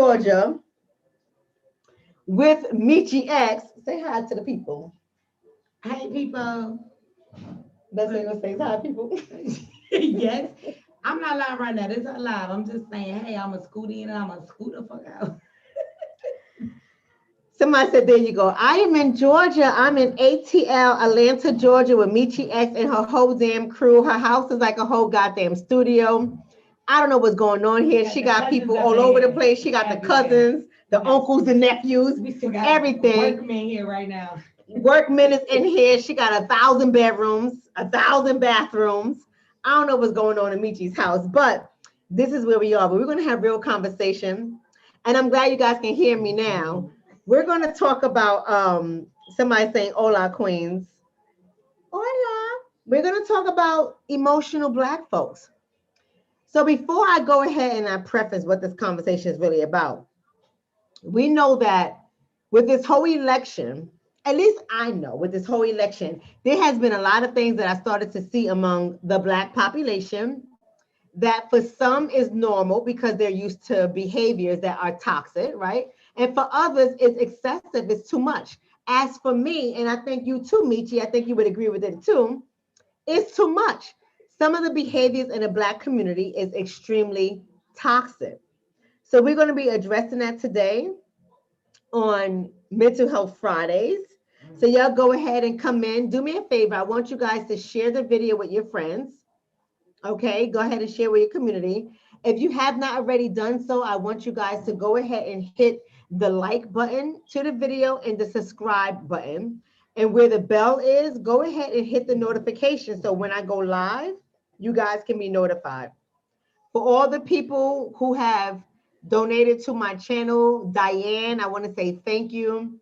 Georgia with Michi X. Say hi to the people. Hey, people. That's what you're gonna say. Hi, people. Yes. I'm not live right now. This is live. I'm just saying, hey, I'm a scoot in and I'm a scoot the fuck out. Somebody said, there you go. I am in Georgia. I'm in ATL, Atlanta, Georgia, with Michi X and her whole damn crew. Her house is like a whole goddamn studio. I don't know what's going on here. She got people all over the place. She got the cousins, the uncles, the nephews, We still got everything. workmen here right now. Workmen is in here. She got 1,000 bedrooms, 1,000 bathrooms. I don't know what's going on in Michi's house, but this is where we are. But we're going to have real conversation. And I'm glad you guys can hear me now. We're going to talk about somebody saying hola queens. Hola. We're going to talk about emotional Black folks. So before I go ahead and I preface what this conversation is really about, we know that with this whole election, at least I know with this whole election, there has been a lot of things that I started to see among the Black population that for some is normal because they're used to behaviors that are toxic, right? And for others, it's excessive, it's too much. As for me, and I think you too, Michi, I think you would agree with it too, it's too much. Some of the behaviors in the Black community is extremely toxic. So we're going to be addressing that today on Mental Health Fridays. So y'all go ahead and come in. Do me a favor. I want you guys to share the video with your friends. Okay, go ahead and share with your community. If you have not already done so, I want you guys to go ahead and hit the like button to the video and the subscribe button. And where the bell is, go ahead and hit the notification. So when I go live, you guys can be notified. For all the people who have donated to my channel, Diane, I want to say thank you.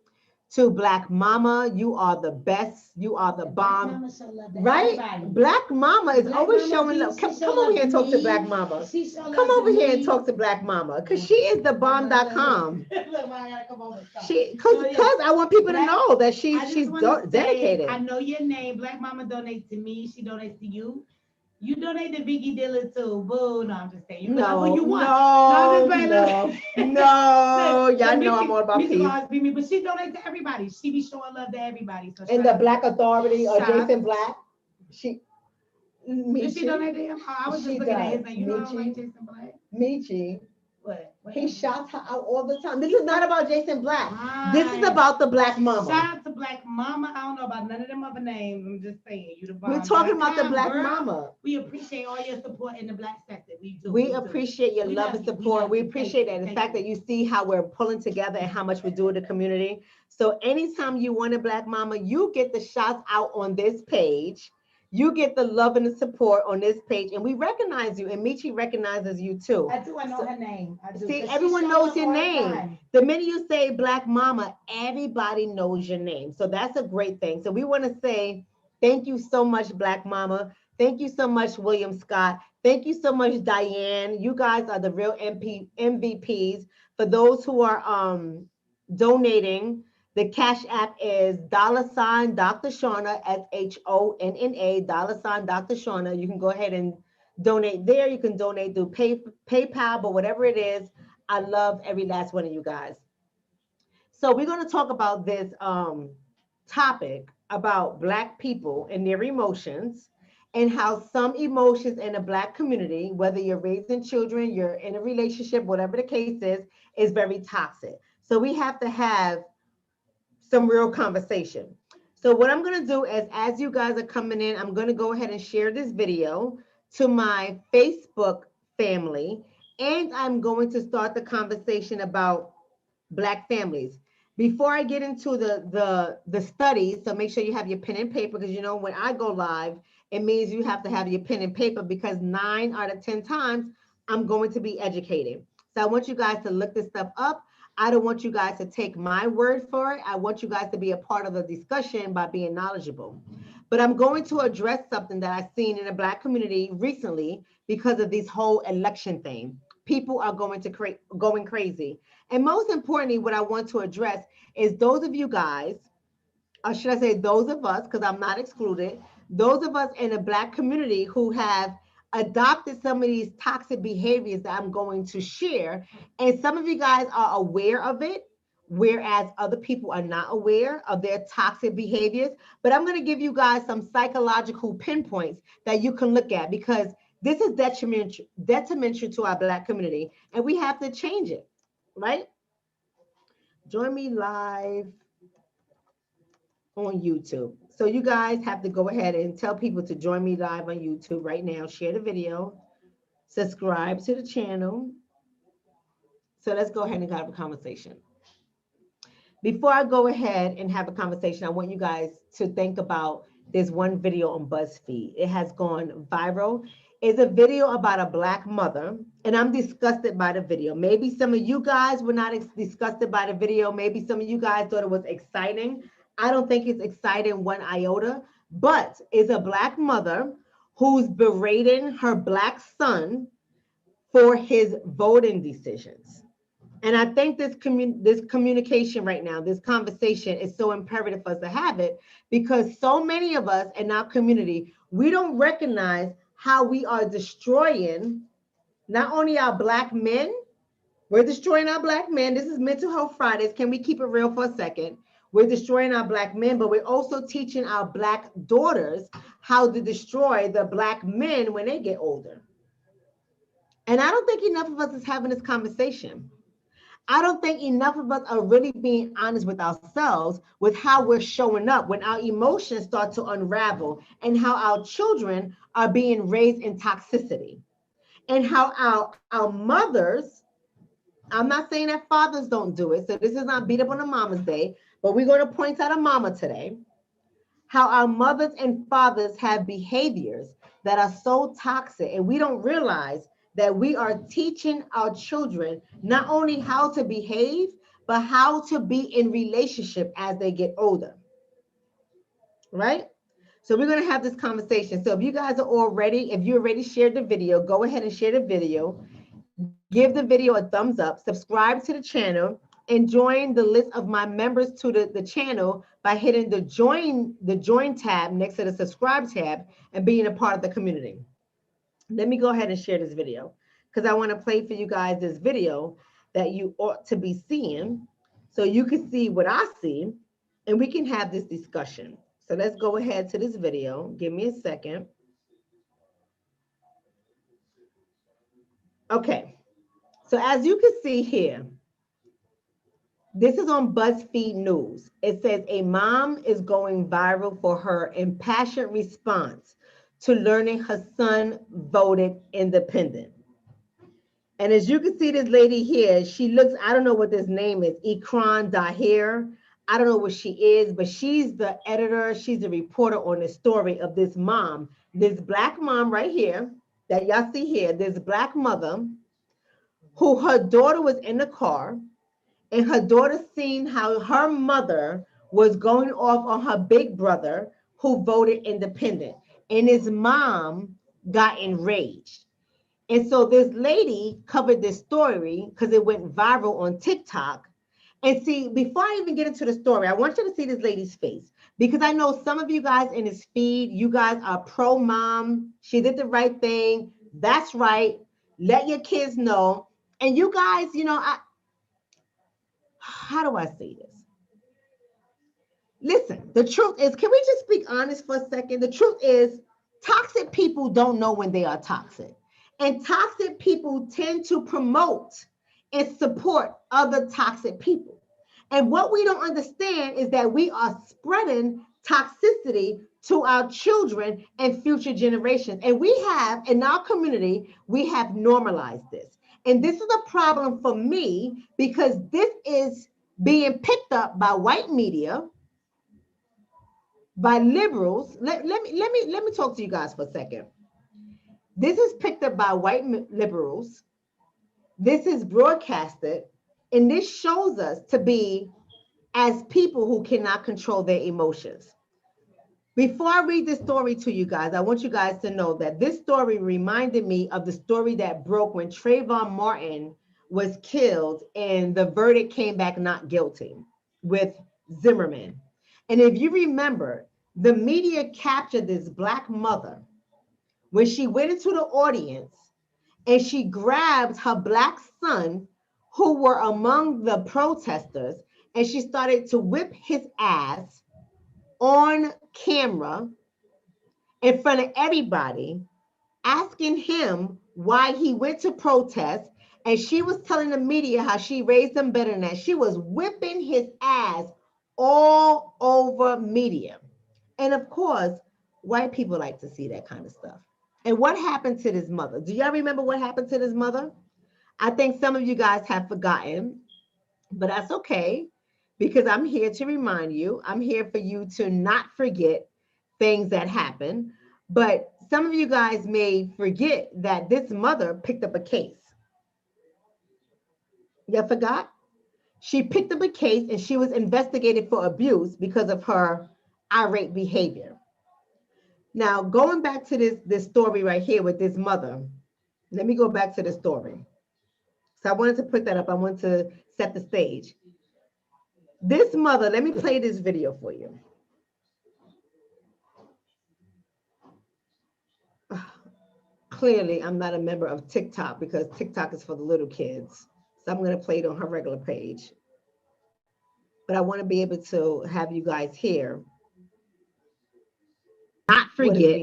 To Black Mama, you are the best. You are the bomb. Right? Black Mama is always showing love. Come over here and talk to Black Mama. Come over here and talk to Black Mama because she is the bomb.com. Because I want people to know that she's dedicated. I know your name. Black Mama donates to me. She donates to you. You donate to Vicky Dilla too. Boo. No, I'm just saying. You no, who you want. No, y'all know I'm all about peace. But she donates to everybody. She be showing love to everybody. So and the Black Authority or Jason Black. Did she donate to him? I was just looking at his name. You know I don't like Jason Black. Michi. What? He shouts her out all the time. This is not about Jason Black. This is about the Black Mama. Shout out to Black Mama. I don't know about none of them other names. I'm just saying. You the bomb. We're talking about the Black Mama. We appreciate all your support in the Black sector. We do. We appreciate your love and support. We appreciate that. The fact that you see how we're pulling together and how much we do in the community. So anytime you want a Black Mama, you get the shouts out on this page. You get the love and the support on this page, and we recognize you, and Michi recognizes you too. I do. I know her name. I do. See, everyone knows your name. The minute you say Black Mama, everybody knows your name. So that's a great thing. So we want to say thank you so much, Black Mama. Thank you so much, William Scott. Thank you so much, Diane. You guys are the real MVPs. For those who are donating, the Cash App is $ Dr. Shonna, SHONNA, $ Dr. Shonna. You can go ahead and donate there. You can donate through PayPal, but whatever it is, I love every last one of you guys. So we're going to talk about this topic about Black people and their emotions and how some emotions in the Black community, whether you're raising children, you're in a relationship, whatever the case is very toxic. So we have to have some real conversation. So what I'm going to do is, as you guys are coming in, I'm going to go ahead and share this video to my Facebook family, and I'm going to start the conversation about Black families. Before I get into the studies, so make sure you have your pen and paper, because you know when I go live, it means you have to have your pen and paper, because 9 out of 10 times I'm going to be educating. So I want you guys to look this stuff up. I don't want you guys to take my word for it. I want you guys to be a part of the discussion by being knowledgeable. But I'm going to address something that I've seen in the Black community recently because of this whole election thing. People are going crazy. And most importantly, what I want to address is those of you guys, or should I say those of us, because I'm not excluded, those of us in the Black community who have adopted some of these toxic behaviors that I'm going to share. And some of you guys are aware of it, whereas other people are not aware of their toxic behaviors. But I'm going to give you guys some psychological pinpoints that you can look at, because this is detrimental to our Black community, and we have to change it, right? Join me live on YouTube. So you guys have to go ahead and tell people to join me live on YouTube right now. Share the video, subscribe to the channel. So let's go ahead and have a conversation. Before I go ahead and have a conversation, I want you guys to think about this one video on BuzzFeed. It has gone viral. It's a video about a Black mother, and I'm disgusted by the video. Maybe some of you guys were not disgusted by the video. Maybe some of you guys thought it was exciting. I don't think it's exciting one iota, but it's a Black mother who's berating her Black son for his voting decisions. And I think this communication right now, this conversation is so imperative for us to have it, because so many of us in our community, we don't recognize how we are destroying not only our Black men, we're destroying our Black men. This is Mental Health Fridays. Can we keep it real for a second? We're destroying our Black men, but we're also teaching our Black daughters how to destroy the Black men when they get older. And I don't think enough of us is having this conversation. I don't think enough of us are really being honest with ourselves with how we're showing up when our emotions start to unravel, and how our children are being raised in toxicity, and how our mothers, I'm not saying that fathers don't do it, so this is not beat up on a mama's day, but we're going to point out a mama today, how our mothers and fathers have behaviors that are so toxic, and we don't realize that we are teaching our children not only how to behave, but how to be in relationship as they get older, right? So we're going to have this conversation. So if you guys are all ready, if you already shared the video, go ahead and share the video, give the video a thumbs up, subscribe to the channel, and join the list of my members to the channel by hitting the join tab next to the subscribe tab and being a part of the community. Let me go ahead and share this video, because I want to play for you guys this video that you ought to be seeing, so you can see what I see and we can have this discussion. So let's go ahead to this video. Give me a second. Okay. So as you can see here, this is on BuzzFeed News. It says a mom is going viral for her impassioned response to learning her son voted independent. And as you can see, this lady here, she looks, I don't know what this name is, Ikran Dahir. I don't know what she is, but she's the editor. She's a reporter on the story of this mom, this Black mom right here that y'all see here, this Black mother who her daughter was in the car, and her daughter seen how her mother was going off on her big brother who voted independent, and his mom got enraged. And so this lady covered this story because it went viral on TikTok. And see, before I even get into the story, I want you to see this lady's face, because I know some of you guys in this feed, you guys are pro mom. She did the right thing. That's right. Let your kids know. And you guys, how do I say this? Listen, the truth is, can we just speak honest for a second? The truth is, toxic people don't know when they are toxic. And toxic people tend to promote and support other toxic people. And what we don't understand is that we are spreading toxicity to our children and future generations. And we have, in our community, we have normalized this. And this is a problem for me, because this is being picked up by white media, by liberals. Let me talk to you guys for a second. This is picked up by white liberals. This is broadcasted, and this shows us to be as people who cannot control their emotions. Before I read this story to you guys, I want you guys to know that this story reminded me of the story that broke when Trayvon Martin was killed and the verdict came back not guilty with Zimmerman. And if you remember, the media captured this Black mother when she went into the audience and she grabbed her black son, who were among the protesters, and she started to whip his ass on camera in front of everybody, asking him why he went to protest. And she was telling the media how she raised him better than that. She was whipping his ass all over media. And of course, white people like to see that kind of stuff. And what happened to this mother? Do y'all remember what happened to this mother? I think some of you guys have forgotten, but that's okay, because I'm here to remind you. I'm here for you to not forget things that happen. But some of you guys may forget that this mother picked up a case. You forgot? She picked up a case and she was investigated for abuse because of her irate behavior. Now, going back to this story right here with this mother, let me go back to the story. So I wanted to put that up. I wanted to set the stage. This mother, let me play this video for you. Clearly, I'm not a member of TikTok because TikTok is for the little kids. So I'm going to play it on her regular page. But I want to be able to have you guys hear. Not forget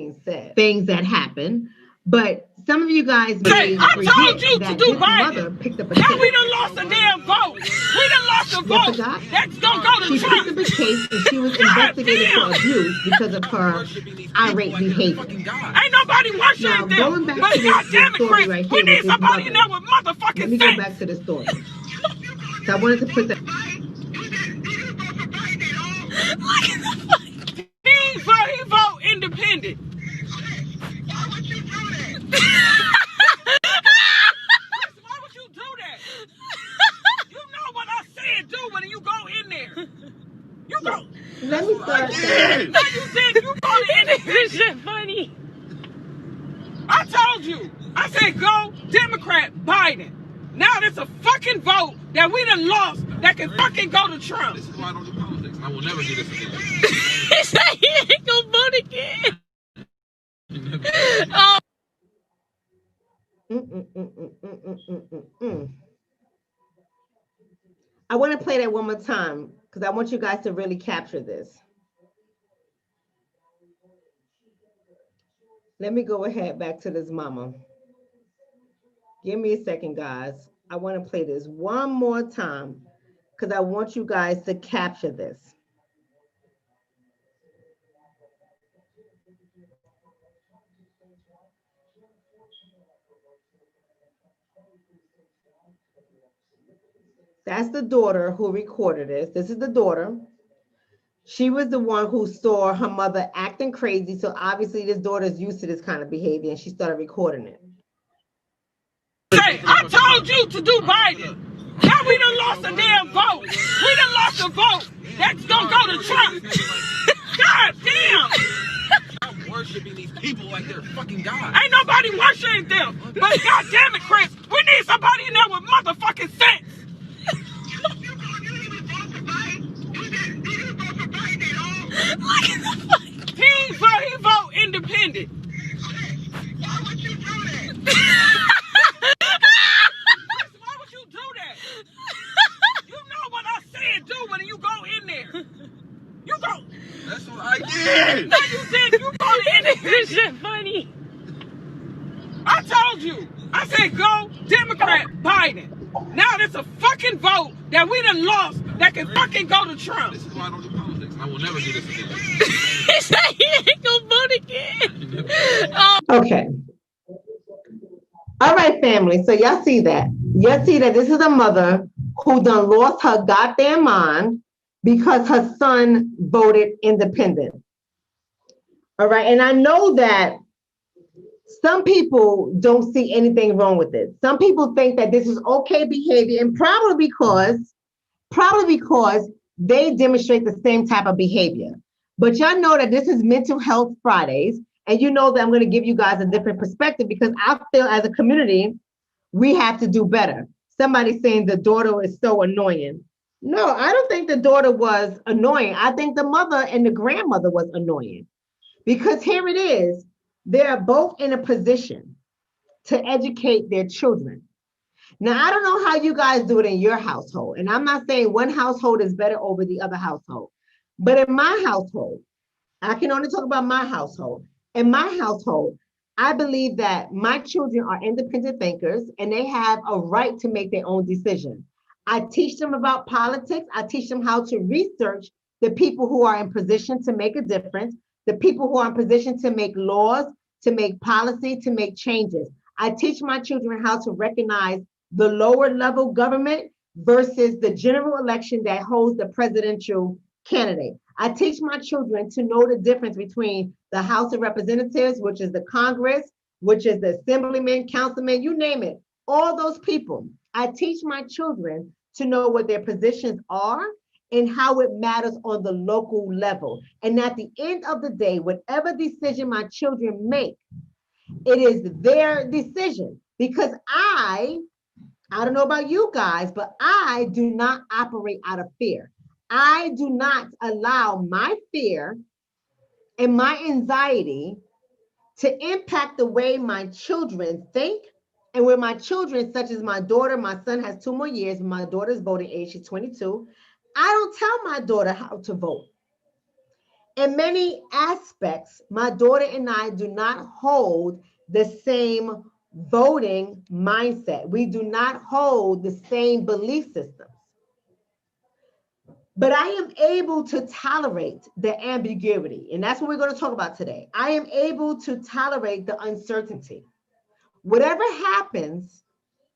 things that happen. But some of you guys may I told you that to do this Biden. mother picked up a Now case. we done lost a damn vote. We done lost a vote. That's gonna go to She Trump. picked up a case and she was investigated for abuse because of her irate behavior. Ain't nobody worshiping them. Going back But to goddamn it, story Chris, right we here need with this somebody in mother. there with motherfucking Let me go sense. back to the story. So I wanted to put that. He vote independent. Why would you do that? Why would you do that? You know what I said do when you go in there. You go. Let me start. No, you did. You go in there. This shit funny. I told you. I said go Democrat Biden. Now there's a fucking vote that we done lost that can fucking go to Trump. This is why I don't do politics. I will never do this again. He said he ain't gonna vote again. Oh. I want to play that one more time because I want you guys to really capture this. Let me go ahead back to this mama. Give me a second, guys. I want to play this one more time because I want you guys to capture this. That's the daughter who recorded this. This is the daughter. She was the one who saw her mother acting crazy. So obviously this daughter's used to this kind of behavior and she started recording it. Hey, I told you to do Biden. Now we done lost a damn vote. We done lost a vote. That's gonna go to Trump. God damn. I'm worshiping these people like they're fucking God. Ain't nobody worshiping them. But God damn it, Chris, we need somebody in there with motherfucking sense. He vote independent. Why would you do that? Why would you do that? You know what I said do when you go in there. You go. That's what I did. No, you did. You go in there. This shit funny. I told you. I said go Democrat Biden. Now there's a fucking vote that we done lost that can fucking go to Trump. This is why I don't do politics. I will never do this again. He said he ain't gonna vote again. Okay. All right, family. So y'all see that. Y'all see that this is a mother who done lost her goddamn mind because her son voted independent. All right. And I know that some people don't see anything wrong with it. Some people think that this is okay behavior, and probably because they demonstrate the same type of behavior. But y'all know that this is Mental Health Fridays, and you know that I'm going to give you guys a different perspective because I feel as a community, we have to do better. Somebody saying the daughter is so annoying. No, I don't think the daughter was annoying. I think the mother and the grandmother was annoying because here it is. They are both in a position to educate their children. Now, I don't know how you guys do it in your household, and I'm not saying one household is better over the other household, but in my household, I can only talk about my household. In my household, I believe that my children are independent thinkers and they have a right to make their own decision. I teach them about politics. I teach them how to research the people who are in position to make a difference, the people who are in position to make laws, to make policy, to make changes. I teach my children how to recognize the lower level government versus the general election that holds the presidential candidate. I teach my children to know the difference between the House of Representatives, which is the Congress, which is the assemblyman, councilman, you name it, all those people. I teach my children to know what their positions are and how it matters on the local level. And at the end of the day, whatever decision my children make, it is their decision because I don't know about you guys, but I do not operate out of fear. I do not allow my fear and my anxiety to impact the way my children think. And with my children, such as my daughter, my son has 2 more years. My daughter's voting age, she's 22. I don't tell my daughter how to vote. In many aspects, my daughter and I do not hold the same voting mindset. We do not hold the same belief systems. But I am able to tolerate the ambiguity. And that's what we're going to talk about today. I am able to tolerate the uncertainty. Whatever happens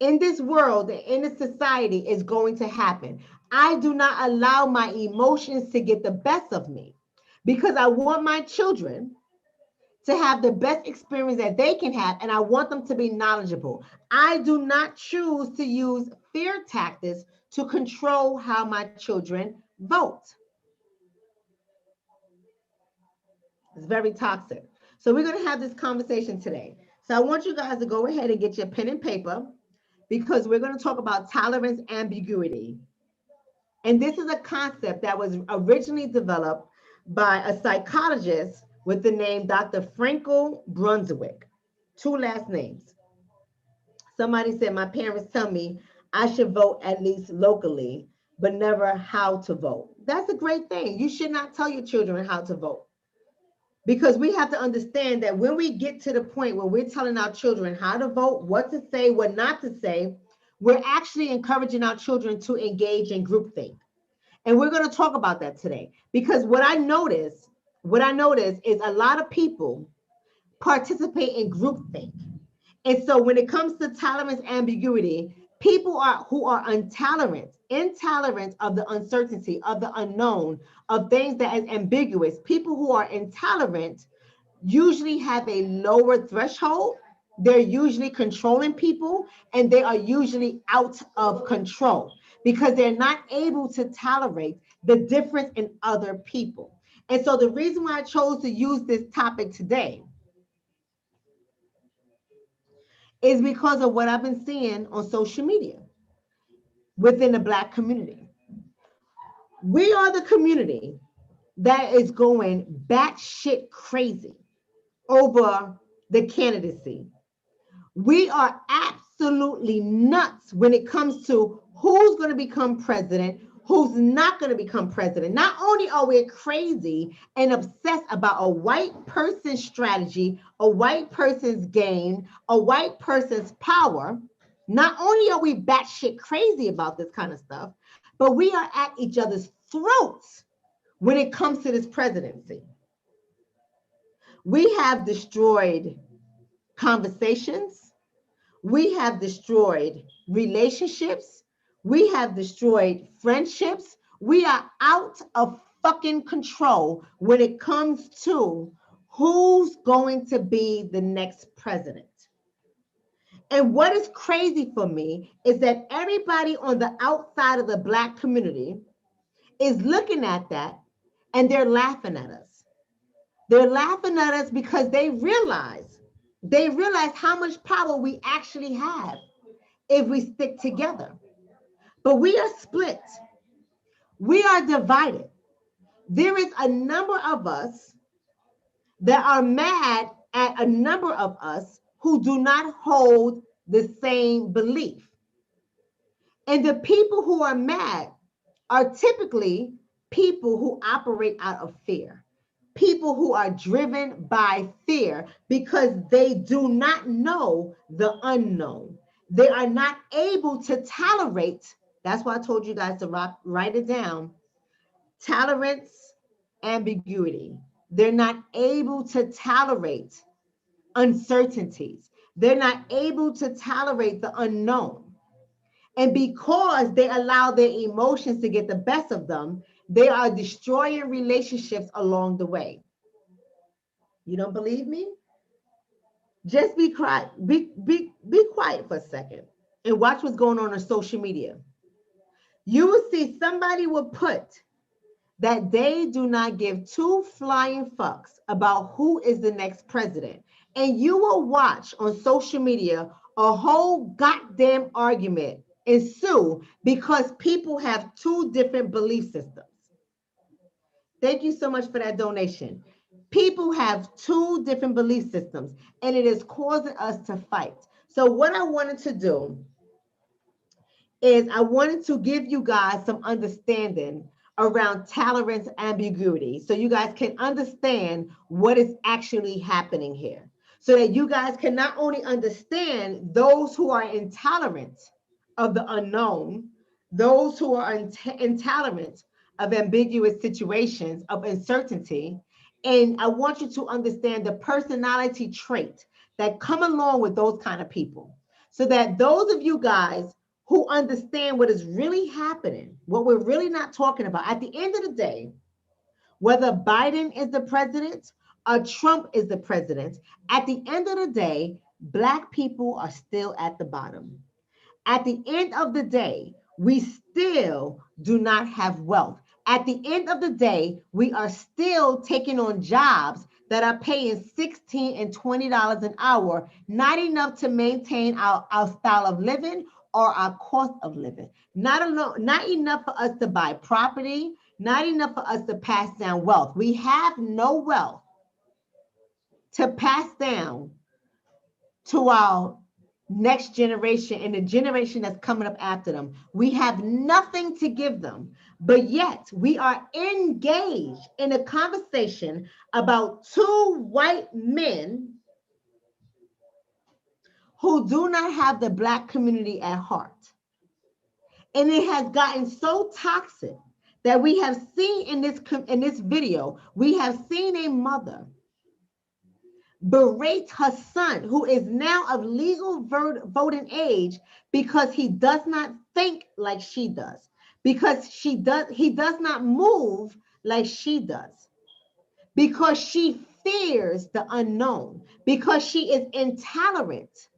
in this world and in this society is going to happen. I do not allow my emotions to get the best of me because I want my children to have the best experience that they can have, and I want them to be knowledgeable. I do not choose to use fear tactics to control how my children vote. It's very toxic. So we're going to have this conversation today. So I want you guys to go ahead and get your pen and paper because we're going to talk about tolerance ambiguity. And this is a concept that was originally developed by a psychologist with the name Dr. Frankel Brunswick. 2 last names. Somebody said, my parents tell me I should vote at least locally, but never how to vote. That's a great thing. You should not tell your children how to vote. Because we have to understand that when we get to the point where we're telling our children how to vote, what to say, what not to say, we're actually encouraging our children to engage in groupthink. And we're going to talk about that today. Because what I notice is a lot of people participate in groupthink. And so when it comes to tolerance ambiguity, people who are intolerant of the uncertainty, of the unknown, of things that is ambiguous, people who are intolerant usually have a lower threshold. They're usually controlling people and they are usually out of control because they're not able to tolerate the difference in other people. And so the reason why I chose to use this topic today is because of what I've been seeing on social media within the Black community. We are the community that is going batshit crazy over the candidacy. We are absolutely nuts when it comes to who's going to become president, who's not going to become president. Not only are we crazy and obsessed about a white person's strategy, a white person's gain, a white person's power, not only are we batshit crazy about this kind of stuff, but we are at each other's throats when it comes to this presidency. We have destroyed conversations. We have destroyed relationships. We have destroyed friendships. We are out of fucking control when it comes to who's going to be the next president. And what is crazy for me is that everybody on the outside of the Black community is looking at that and they're laughing at us. They're laughing at us because they realize how much power we actually have if we stick together. But we are split. We are divided. There is a number of us that are mad at a number of us who do not hold the same belief. And the people who are mad are typically people who operate out of fear, people who are driven by fear because they do not know the unknown. They are not able to tolerate. That's why I told you guys to write it down. Tolerance, ambiguity. They're not able to tolerate uncertainties. They're not able to tolerate the unknown. And because they allow their emotions to get the best of them, they are destroying relationships along the way. You don't believe me? Just be quiet. Be quiet for a second and watch what's going on social media. You will see somebody will put that they do not give two flying fucks about who is the next president. And you will watch on social media a whole goddamn argument ensue because people have two different belief systems. Thank you so much for that donation. People have two different belief systems, and it is causing us to fight. So what I wanted to do is I wanted to give you guys some understanding around tolerance ambiguity so you guys can understand what is actually happening here. So that you guys can not only understand those who are intolerant of the unknown, those who are intolerant of ambiguous situations, of uncertainty, and I want you to understand the personality trait that come along with those kind of people. So that those of you guys who understand what is really happening, what we're really not talking about. At the end of the day, whether Biden is the president or Trump is the president, at the end of the day, Black people are still at the bottom. At the end of the day, we still do not have wealth. At the end of the day, we are still taking on jobs that are paying $16 and $20 an hour, not enough to maintain our style of living or our cost of living. Not enough for us to buy property, not enough for us to pass down wealth. We have no wealth to pass down to our next generation and the generation that's coming up after them. We have nothing to give them, but yet we are engaged in a conversation about two white men who do not have the Black community at heart. And it has gotten so toxic that we have seen in this video, we have seen a mother berate her son, who is now of legal voting age, because he does not think like she does, because he does not move like she does, because she fears the unknown, because she is intolerant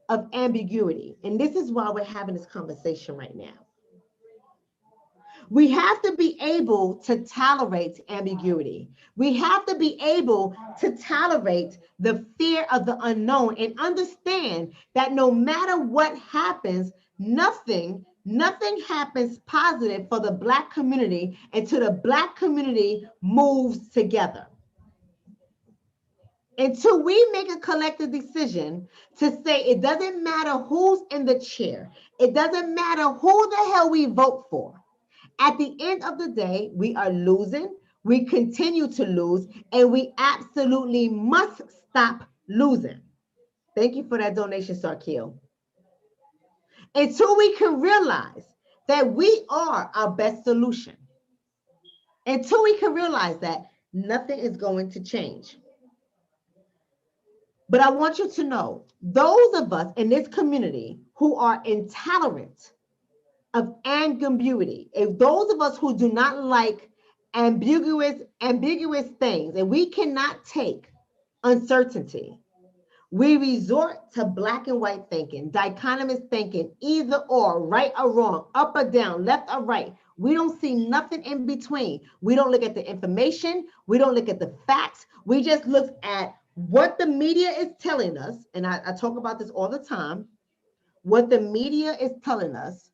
of ambiguity. And this is why we're having this conversation right now. We have to be able to tolerate ambiguity. We have to be able to tolerate the fear of the unknown and understand that no matter what happens, nothing happens positive for the Black community until the Black community moves together. Until we make a collective decision to say it doesn't matter who's in the chair, it doesn't matter who the hell we vote for. At the end of the day, we are losing, we continue to lose, and we absolutely must stop losing. Thank you for that donation, Sarkil. Until we can realize that we are our best solution. Until we can realize that, nothing is going to change. But I want you to know, those of us in this community who are intolerant of ambiguity, if those of us who do not like ambiguous things, and we cannot take uncertainty, we resort to black and white thinking, dichotomous thinking, either or, right or wrong, up or down, left or right. We don't see nothing in between. We don't look at the information. We don't look at the facts. We just look at what the media is telling us. And I talk about this all the time. What the media is telling us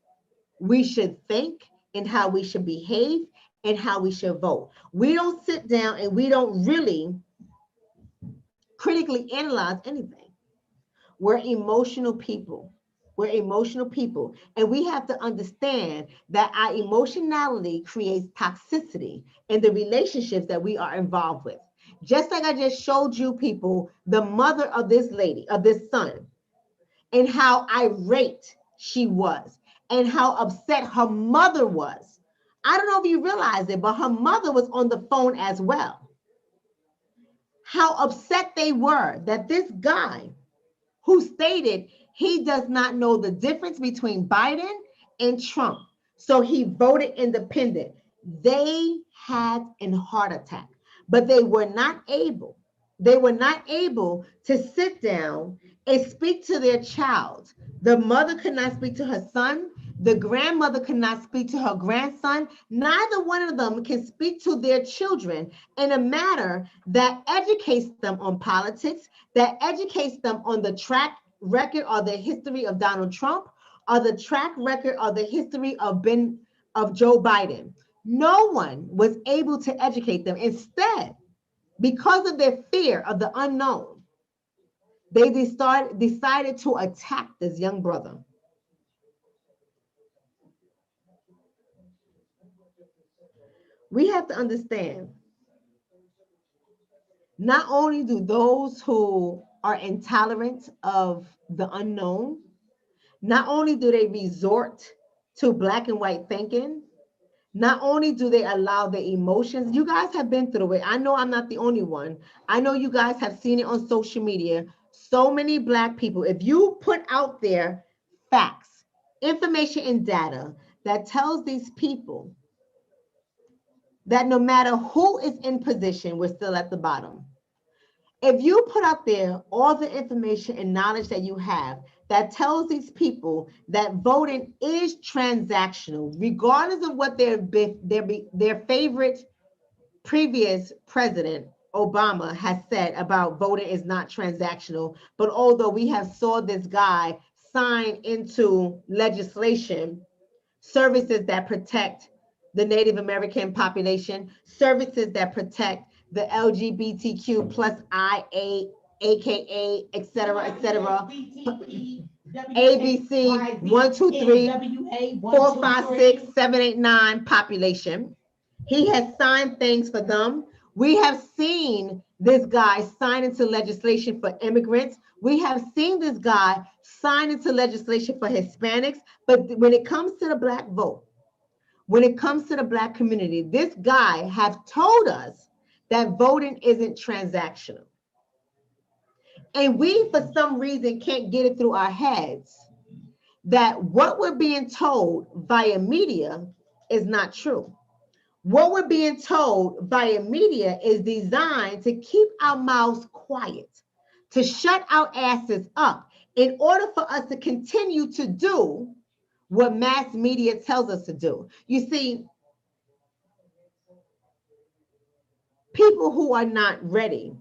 we should think and how we should behave and how we should vote. We don't sit down and we don't really critically analyze anything. We're emotional people. We're emotional people. And we have to understand that our emotionality creates toxicity in the relationships that we are involved with. Just like I just showed you people, the mother of this lady, of this son, and how irate she was, and how upset her mother was. I don't know if you realize it, but her mother was on the phone as well. How upset they were that this guy who stated he does not know the difference between Biden and Trump, so he voted independent. They had a heart attack, but they were not able. They were not able to sit down and speak to their child. The mother could not speak to her son. The grandmother could not speak to her grandson. Neither one of them can speak to their children in a manner that educates them on politics, that educates them on the track record or the history of Donald Trump, or the track record or the history of Joe Biden. No one was able to educate them. Instead, because of their fear of the unknown, they decided to attack this young brother. We have to understand, not only do those who are intolerant of the unknown, not only do they resort to black and white thinking, not only do they allow their emotions, you guys have been through it. I know I'm not the only one. I know you guys have seen it on social media. So many black people, if you put out there facts, information, and data that tells these people that no matter who is in position, we're still at the bottom. If you put out there all the information and knowledge that you have that tells these people that voting is transactional, regardless of what their favorite previous president Obama has said about voting is not transactional, but although we have saw this guy sign into legislation services that protect the Native American population, services that protect the LGBTQ plus IA, AKA, et cetera, ABC 1, 2, 3, 4, 5, 6, 7, 8, 9 population. He has signed things for them. We have seen this guy sign into legislation for immigrants. We have seen this guy sign into legislation for Hispanics. But when it comes to the black vote, when it comes to the black community, this guy have told us that voting isn't transactional. And we, for some reason, can't get it through our heads that what we're being told via media is not true. What we're being told via media is designed to keep our mouths quiet, to shut our asses up in order for us to continue to do what mass media tells us to do. You see, people who are not ready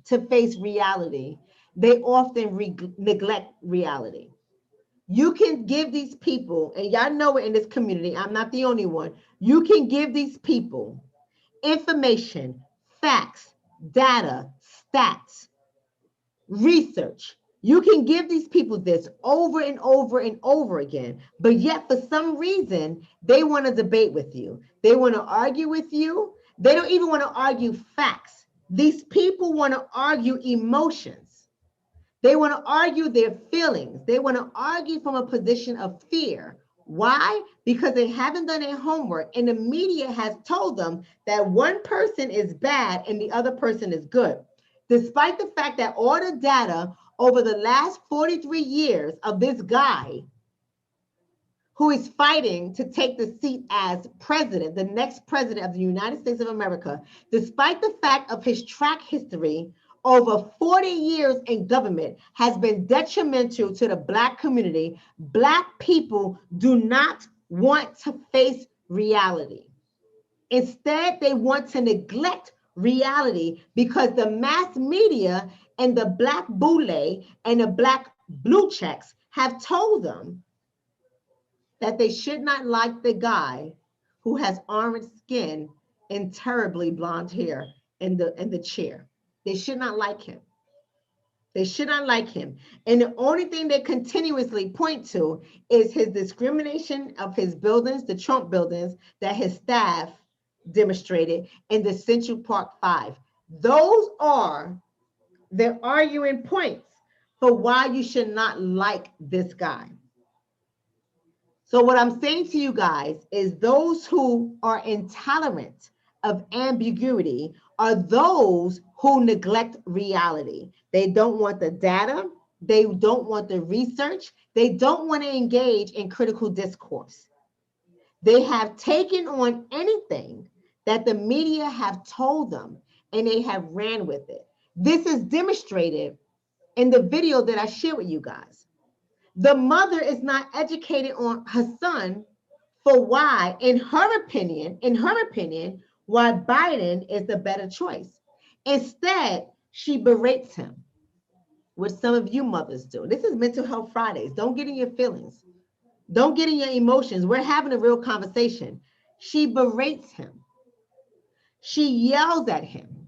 to face reality, they often neglect reality. You can give these people, and y'all know it in this community, I'm not the only one, you can give these people information, facts, data, stats, research. You can give these people this over and over and over again, but yet for some reason, they want to debate with you. They want to argue with you. They don't even want to argue facts. These people want to argue emotions. They want to argue their feelings. They want to argue from a position of fear. Why? Because they haven't done their homework, and the media has told them that one person is bad and the other person is good. Despite the fact that all the data over the last 43 years of this guy who is fighting to take the seat as president, the next president of the United States of America, despite the fact of his track history over 40 years in government has been detrimental to the black community, black people do not want to face reality. Instead, they want to neglect reality because the mass media and the black boule and the black blue checks have told them that they should not like the guy who has orange skin and terribly blonde hair in the chair. They should not like him. They should not like him. And the only thing they continuously point to is his discrimination of his buildings, the Trump buildings that his staff demonstrated in the Central Park 5. Those are the arguing points for why you should not like this guy. So what I'm saying to you guys is those who are intolerant of ambiguity are those who neglect reality. They don't want the data. They don't want the research. They don't want to engage in critical discourse. They have taken on anything that the media have told them and they have ran with it. This is demonstrated in the video that I shared with you guys. The mother is not educated on her son for why, in her opinion, why Biden is the better choice. Instead, she berates him, which some of you mothers do. This is Mental Health Fridays. Don't get in your feelings. Don't get in your emotions. We're having a real conversation. She berates him. She yells at him.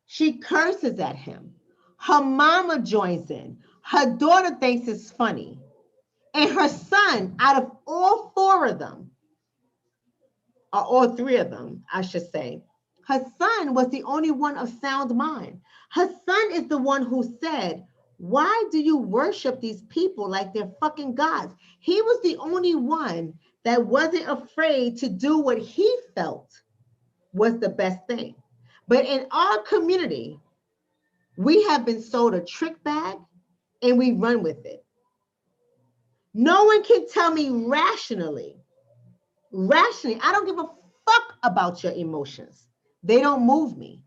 She curses at him. Her mama joins in. Her daughter thinks it's funny. And her son, out of all four of them, or all three of them, I should say, her son was the only one of sound mind. Her son is the one who said, why do you worship these people like they're fucking gods? He was the only one that wasn't afraid to do what he felt was the best thing. But in our community, we have been sold a trick bag and we run with it. No one can tell me rationally, I don't give a fuck about your emotions. They don't move me.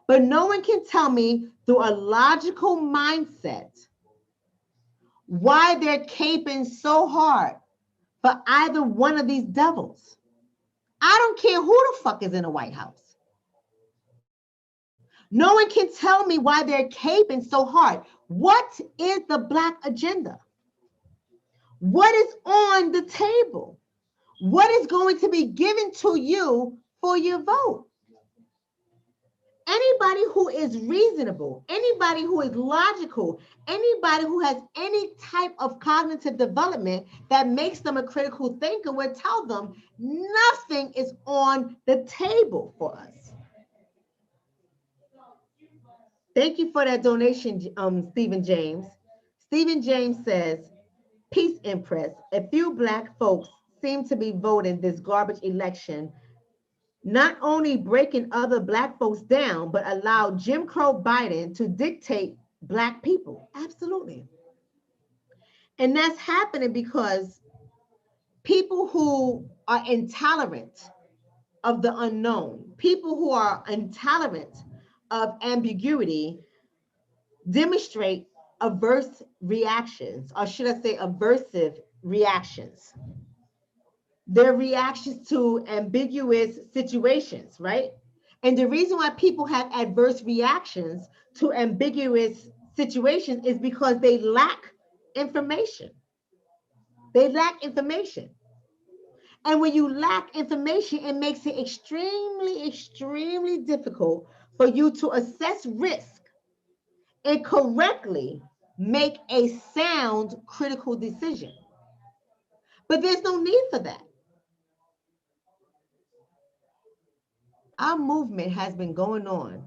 But no one can tell me through a logical mindset why they're caping so hard for either one of these devils. I don't care who the fuck is in the White House. No one can tell me why they're caping so hard. What is the Black agenda? What is on the table? What is going to be given to you for your vote? Anybody who is reasonable, anybody who is logical, anybody who has any type of cognitive development that makes them a critical thinker will tell them nothing is on the table for us. Thank you for that donation, Stephen James. Stephen James says, peace, Empress. A few Black folks seem to be voting this garbage election, not only breaking other Black folks down, but allow Jim Crow Biden to dictate Black people. Absolutely. And that's happening because people who are intolerant of the unknown, people who are intolerant of ambiguity, demonstrate averse reactions, or should I say aversive reactions. Their reactions to ambiguous situations, right? And the reason why people have adverse reactions to ambiguous situations is because they lack information. They lack information. And when you lack information, it makes it extremely, extremely difficult for you to assess risk and correctly make a sound critical decision. But there's no need for that. Our movement has been going on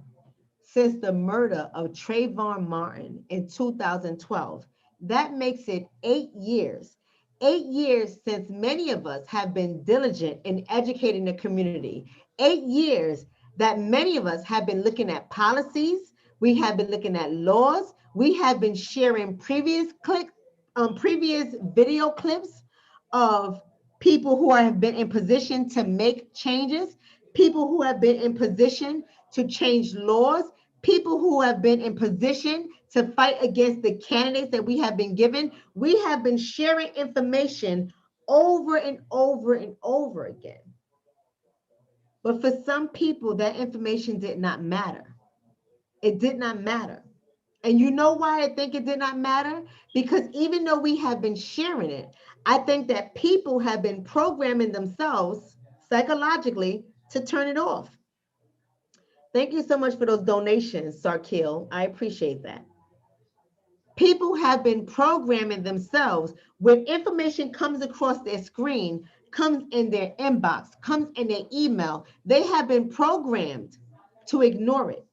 since the murder of Trayvon Martin in 2012. That makes it 8 years. 8 years since many of us have been diligent in educating the community. 8 years that many of us have been looking at policies. We have been looking at laws. We have been sharing previous video clips of people who have been in position to make changes, people who have been in position to change laws, people who have been in position to fight against the candidates that we have been given. We have been sharing information over and over and over again. But for some people, that information did not matter. It did not matter. And you know why I think it did not matter? Because even though we have been sharing it, I think that people have been programming themselves psychologically to turn it off. Thank you so much for those donations, Sarkil. I appreciate that. People have been programming themselves when information comes across their screen, comes in their inbox, comes in their email. They have been programmed to ignore it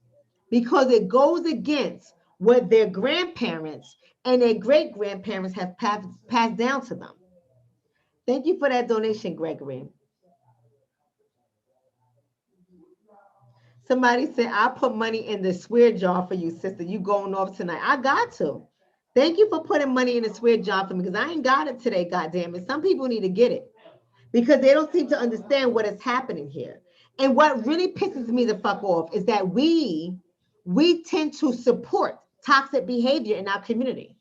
because it goes against what their grandparents and their great grandparents have passed down to them. Thank you for that donation, Gregory. Somebody said, I'll put money in the swear jar for you, sister. You going off tonight. I got to. Thank you for putting money in the swear jar for me because I ain't got it today, goddamn it. Some people need to get it because they don't seem to understand what is happening here. And what really pisses me the fuck off is that we tend to support toxic behavior in our community.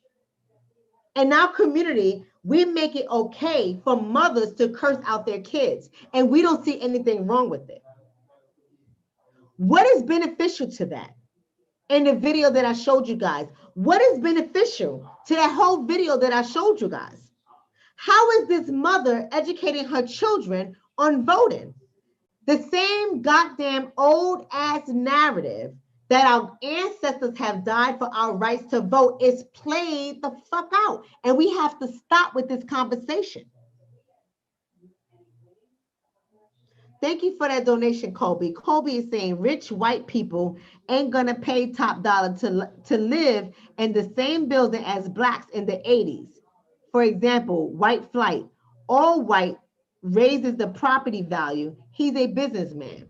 In our community, we make it okay for mothers to curse out their kids, and we don't see anything wrong with it. What is beneficial to that? In the video that I showed you guys, what is beneficial to that whole video that I showed you guys? How is this mother educating her children on voting? The same goddamn old ass narrative that our ancestors have died for our rights to vote is played the fuck out. And we have to stop with this conversation. Thank you for that donation, Colby. Colby is saying rich white people ain't gonna pay top dollar to live in the same building as blacks in the 80s. For example, white flight. All white raises the property value. He's a businessman.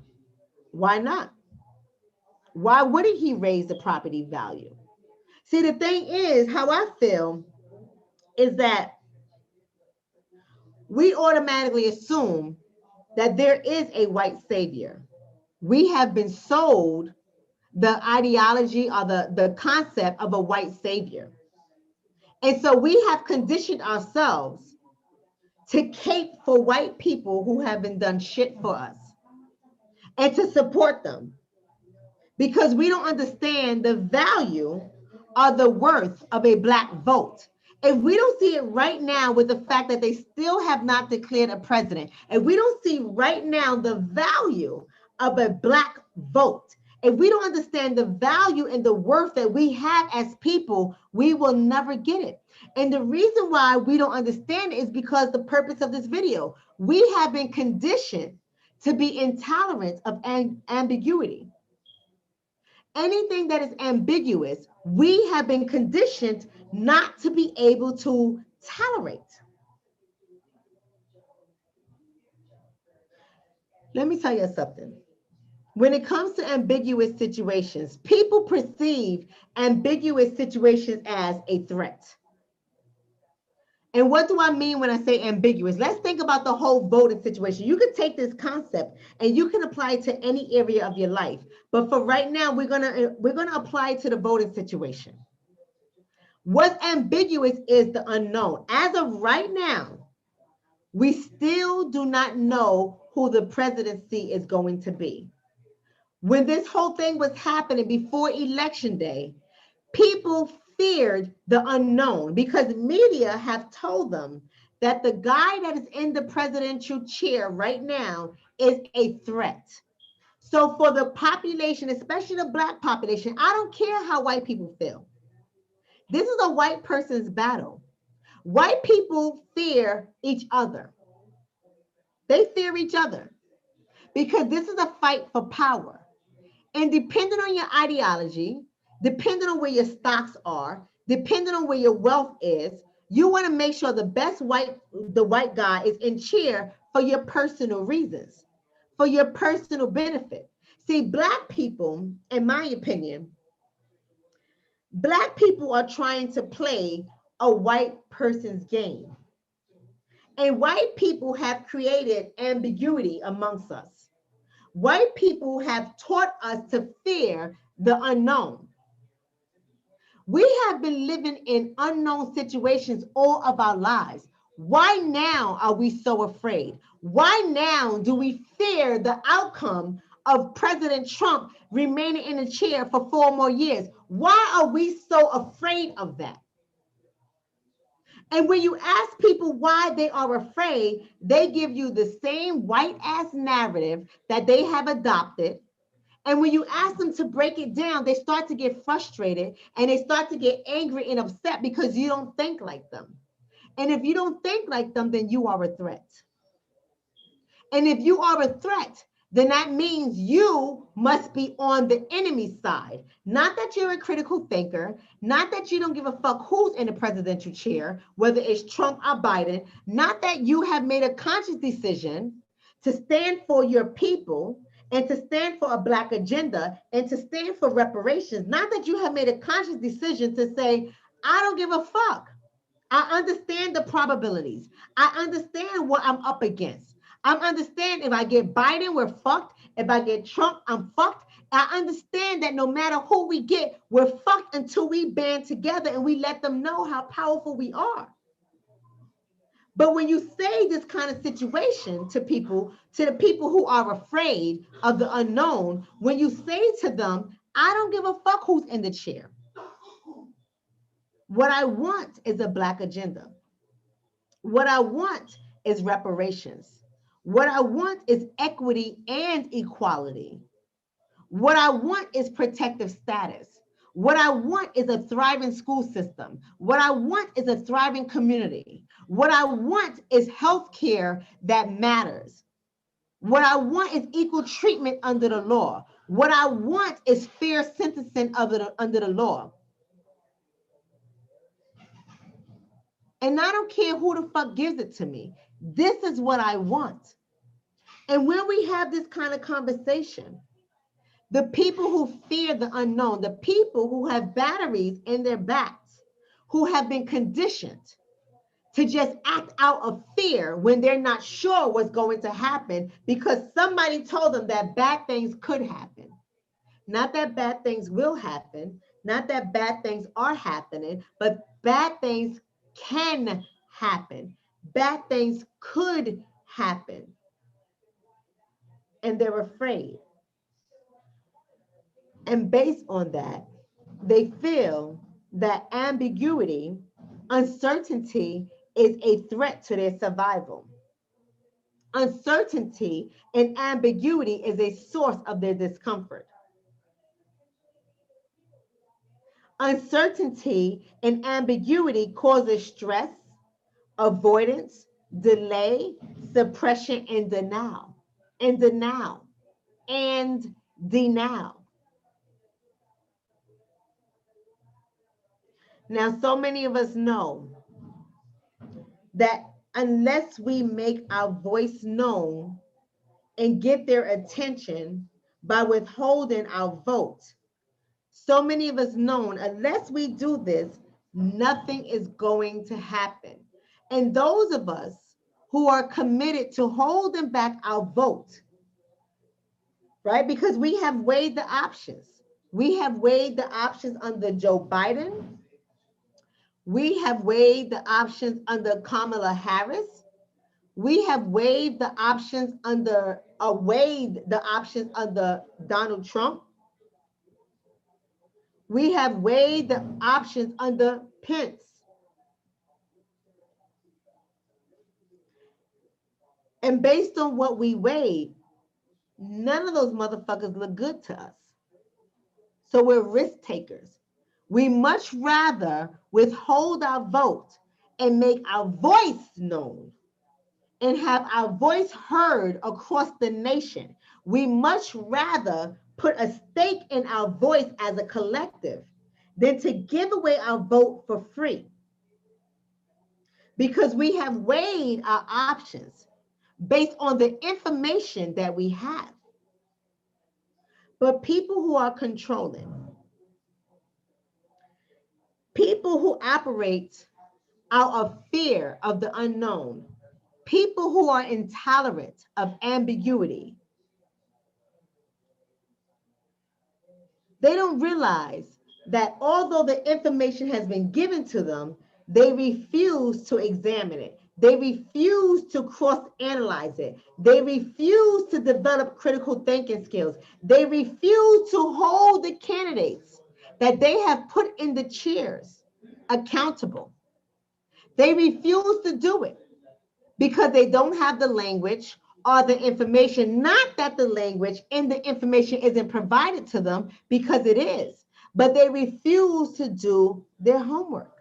Why not? Why wouldn't he raise the property value? See, the thing is, how I feel is that we automatically assume that there is a white savior. We have been sold the ideology or the concept of a white savior. And so we have conditioned ourselves to cape for white people who have been done shit for us and to support them because we don't understand the value or the worth of a black vote. If we don't see it right now with the fact that they still have not declared a president, if we don't see right now the value of a black vote, if we don't understand the value and the worth that we have as people, we will never get it. And the reason why we don't understand it is because the purpose of this video, we have been conditioned to be intolerant of ambiguity. Anything that is ambiguous, we have been conditioned not to be able to tolerate. Let me tell you something. When it comes to ambiguous situations, people perceive ambiguous situations as a threat. And what do I mean when I say ambiguous? Let's think about the whole voting situation. You could take this concept and you can apply it to any area of your life. But for right now, we're gonna apply it to the voting situation. What's ambiguous is the unknown. As of right now, we still do not know who the presidency is going to be. When this whole thing was happening before Election Day, people feared the unknown because media have told them that the guy that is in the presidential chair right now is a threat. So for the population, especially the black population, I don't care how white people feel. This is a white person's battle. White people fear each other. They fear each other because this is a fight for power. And depending on your ideology, depending on where your stocks are, depending on where your wealth is, you want to make sure the white guy is in chair for your personal reasons, for your personal benefit. See, black people, in my opinion, black people are trying to play a white person's game. And white people have created ambiguity amongst us. White people have taught us to fear the unknown. We have been living in unknown situations all of our lives. Why now are we so afraid? Why now do we fear the outcome of President Trump remaining in the chair for 4 more years? Why are we so afraid of that? And when you ask people why they are afraid, they give you the same white ass narrative that they have adopted. And when you ask them to break it down, they start to get frustrated and they start to get angry and upset because you don't think like them. And if you don't think like them, then you are a threat. And if you are a threat, then that means you must be on the enemy side. Not that you're a critical thinker, not that you don't give a fuck who's in the presidential chair, whether it's Trump or Biden, not that you have made a conscious decision to stand for your people and to stand for a Black agenda and to stand for reparations. Not that you have made a conscious decision to say, I don't give a fuck. I understand the probabilities. I understand what I'm up against. I understand if I get Biden, we're fucked. If I get Trump, I'm fucked. I understand that no matter who we get, we're fucked until we band together and we let them know how powerful we are. But when you say this kind of situation to people, to the people who are afraid of the unknown, when you say to them, I don't give a fuck who's in the chair. What I want is a Black agenda. What I want is reparations. What I want is equity and equality. What I want is protective status. What I want is a thriving school system. What I want is a thriving community. What I want is healthcare that matters. What I want is equal treatment under the law. What I want is fair sentencing under the law. And I don't care who the fuck gives it to me. This is what I want. And when we have this kind of conversation, the people who fear the unknown, the people who have batteries in their backs, who have been conditioned to just act out of fear when they're not sure what's going to happen because somebody told them that bad things could happen. Not that bad things will happen, not that bad things are happening, but bad things can happen. Bad things could happen. And they're afraid. And based on that, they feel that ambiguity, uncertainty is a threat to their survival. Uncertainty and ambiguity is a source of their discomfort. Uncertainty and ambiguity causes stress, avoidance, delay, suppression, and denial. And denial. And denial. Now, so many of us know that unless we make our voice known and get their attention by withholding our vote, so many of us know unless we do this, nothing is going to happen. And those of us who are committed to holding back our vote, right? Because we have weighed the options. We have weighed the options under Joe Biden. We have weighed the options under Kamala Harris. We have weighed the options under Donald Trump. We have weighed the options under Pence. And based on what we weighed, none of those motherfuckers look good to us. So we're risk takers. We much rather withhold our vote and make our voice known and have our voice heard across the nation. We much rather put a stake in our voice as a collective than to give away our vote for free. Because we have weighed our options based on the information that we have. But people who are controlling, people who operate out of fear of the unknown, people who are intolerant of ambiguity, they don't realize that although the information has been given to them, they refuse to examine it. They refuse to cross-analyze it. They refuse to develop critical thinking skills. They refuse to hold the candidates that they have put in the chairs accountable. They refuse to do it because they don't have the language are the information, not that the language and the information isn't provided to them, because it is, but they refuse to do their homework.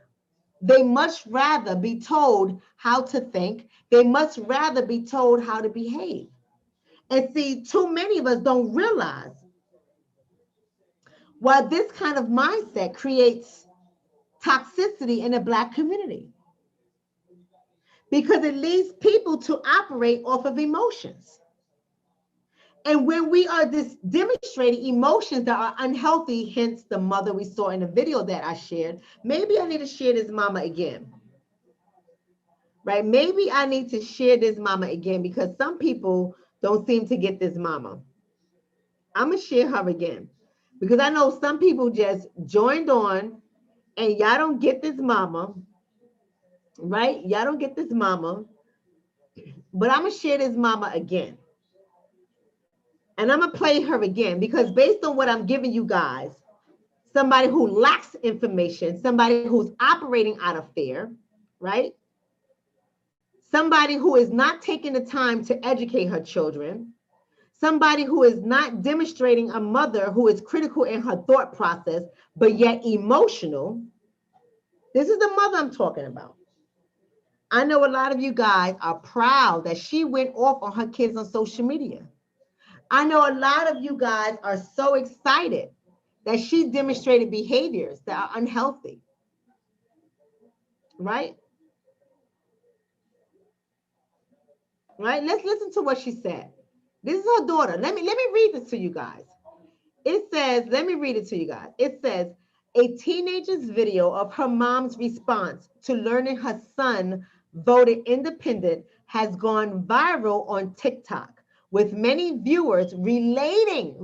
They much rather be told how to think. They much rather be told how to behave. And see, too many of us don't realize why this kind of mindset creates toxicity in the Black community, because it leads people to operate off of emotions. And when we are demonstrating emotions that are unhealthy, hence the mother we saw in the video that I shared, maybe I need to share this mama again, right? Maybe I need to share this mama again, because some people don't seem to get this mama. I'm going to share her again, because I know some people just joined on and y'all don't get this mama, right? Y'all don't get this mama, but I'm going to share this mama again. And I'm going to play her again, because based on what I'm giving you guys, somebody who lacks information, somebody who's operating out of fear, right? Somebody who is not taking the time to educate her children, somebody who is not demonstrating a mother who is critical in her thought process, but yet emotional. This is the mother I'm talking about. I know a lot of you guys are proud that she went off on her kids on social media. I know a lot of you guys are so excited that she demonstrated behaviors that are unhealthy, right? Right? Let's listen to what she said. This is her daughter. Let me read this to you guys. It says, let me read it to you guys. It says, a teenager's video of her mom's response to learning her son voted independent has gone viral on TikTok, with many viewers relating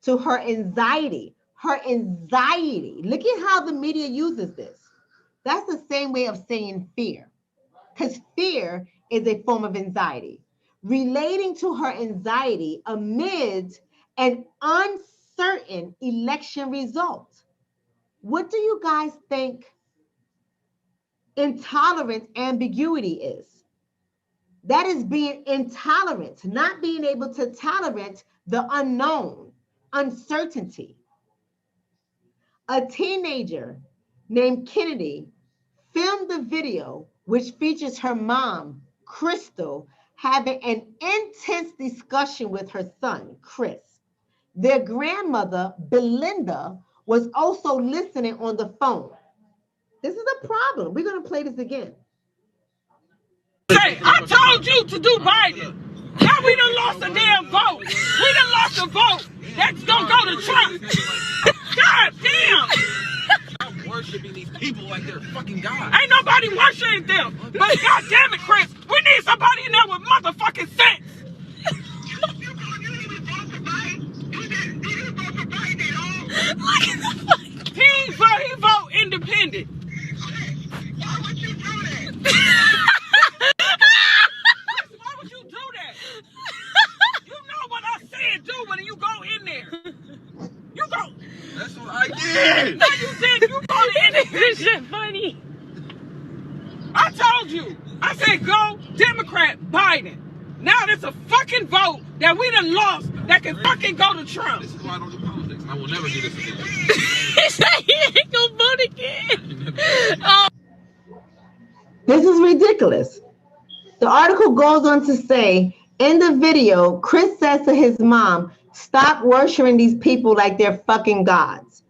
to her anxiety. Her anxiety. Look at how the media uses this. That's the same way of saying fear, because fear is a form of anxiety. Relating to her anxiety amid an uncertain election result. What do you guys think intolerant ambiguity is? That is being intolerant, not being able to tolerate the unknown, uncertainty. A teenager named Kennedy filmed the video, which features her mom, Crystal, having an intense discussion with her son, Chris. Their grandmother, Belinda, was also listening on the phone. This is a problem. We're going to play this again. Hey, I told you to do Biden. Now we done lost a damn vote. We done lost a vote. That's gonna go to Trump. God damn. I'm worshiping these people like they're fucking God. Ain't nobody worshiping them. But God damn it, Chris, we need somebody in there with motherfucking sense. He vote independent. Why would you do that? Why would you do that? You know what I said do when you go in there. You go. That's what I did. No, you did. You voted independent. This shit funny. I told you. I said go Democrat Biden. Now there's a fucking vote that we done lost that can fucking go to Trump. This is why I don't do politics. I will never do this again. He said he ain't gonna vote again. Oh. This is ridiculous. The article goes on to say, in the video, Chris says to his mom, stop worshiping these people like they're fucking gods.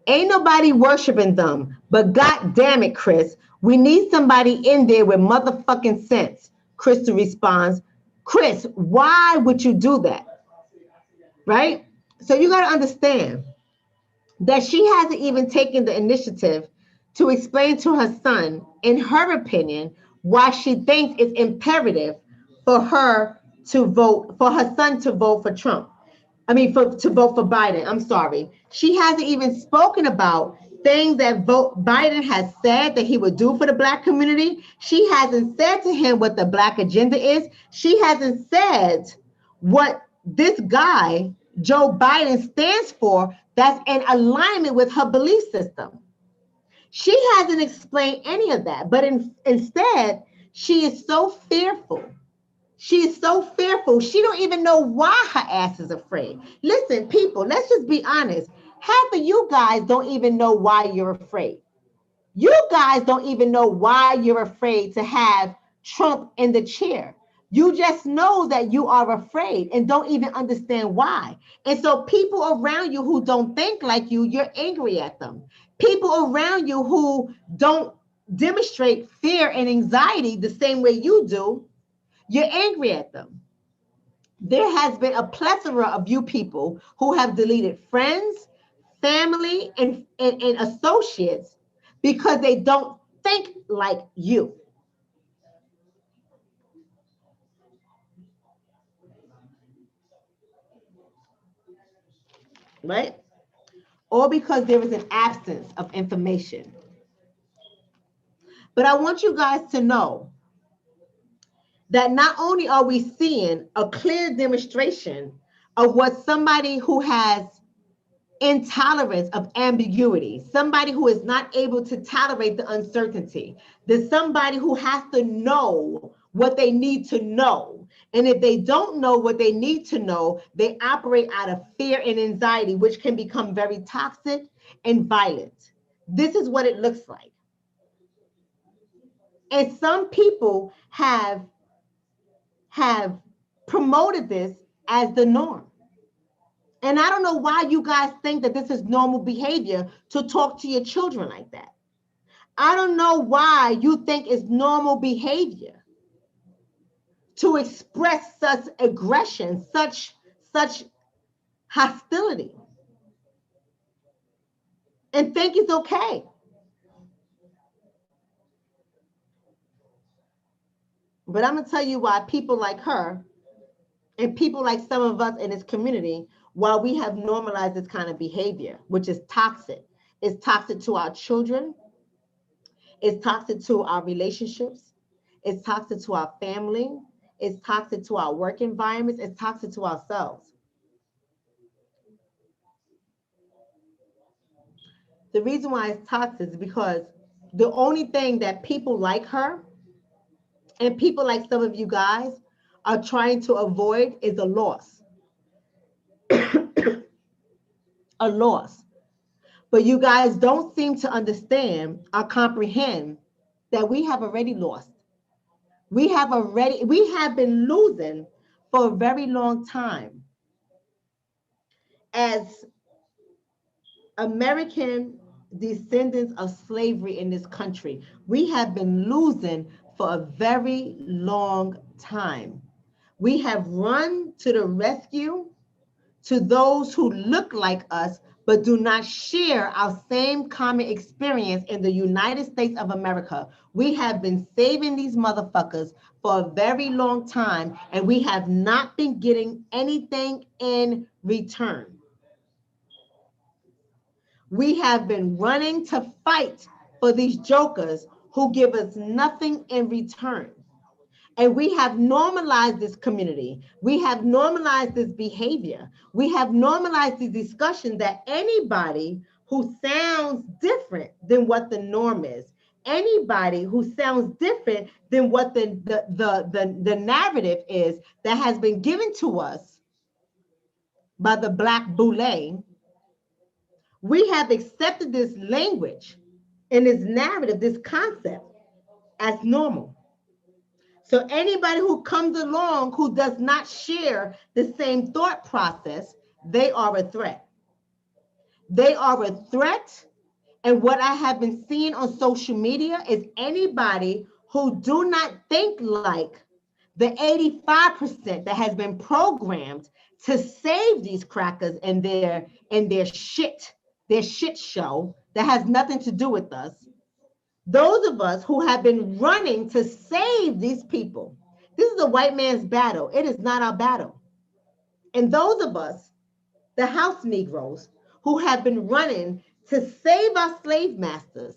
Ain't nobody worshiping them, but God damn it, Chris, we need somebody in there with motherfucking sense. Crystal responds, Chris, why would you do that? Right? So you got to understand that she hasn't even taken the initiative to explain to her son, in her opinion, why she thinks it's imperative for her to vote, for her son to vote for Trump. I mean, to vote for Biden. I'm sorry. She hasn't even spoken about things that Biden has said that he would do for the Black community. She hasn't said to him what the Black agenda is. She hasn't said what this guy, Joe Biden, stands for, that's in alignment with her belief system. She hasn't explained any of that, but instead, she is so fearful. She's so fearful. She don't even know why her ass is afraid. Listen, people, let's just be honest. Half of you guys don't even know why you're afraid. You guys don't even know why you're afraid to have Trump in the chair. You just know that you are afraid and don't even understand why. And so people around you who don't think like you, you're angry at them. People around you who don't demonstrate fear and anxiety the same way you do, you're angry at them. There has been a plethora of you people who have deleted friends, family, and associates because they don't think like you. Right? Or because there is an absence of information. But I want you guys to know that not only are we seeing a clear demonstration of what somebody who has intolerance of ambiguity, somebody who is not able to tolerate the uncertainty, there's somebody who has to know what they need to know. And if they don't know what they need to know, they operate out of fear and anxiety, which can become very toxic and violent. This is what it looks like. And some people have promoted this as the norm. And I don't know why you guys think that this is normal behavior to talk to your children like that. I don't know why you think it's normal behavior to express such aggression, such hostility, and think it's okay. But I'm gonna tell you why people like her and people like some of us in this community, while we have normalized this kind of behavior, which is toxic. It's toxic to our children. It's toxic to our relationships. It's toxic to our family. It's toxic to our work environments. It's toxic to ourselves. The reason why it's toxic is because the only thing that people like her and people like some of you guys are trying to avoid is a loss. A loss. But you guys don't seem to understand or comprehend that we have already lost. We have been losing for a very long time. As American descendants of slavery in this country, we have been losing for a very long time. We have run to the rescue to those who look like us but do not share our same common experience in the United States of America. We have been saving these motherfuckers for a very long time, and we have not been getting anything in return. We have been running to fight for these jokers who give us nothing in return. And we have normalized this community. We have normalized this behavior. We have normalized the discussion that anybody who sounds different than what the norm is, anybody who sounds different than what the narrative is that has been given to us by the Black boule, we have accepted this language and this narrative, this concept as normal. So anybody who comes along who does not share the same thought process, they are a threat. They are a threat. And what I have been seeing on social media is anybody who do not think like the 85% that has been programmed to save these crackers and their shit show that has nothing to do with us. Those of us who have been running to save these people. This is a white man's battle. It is not our battle. And those of us, the house Negroes, who have been running to save our slave masters,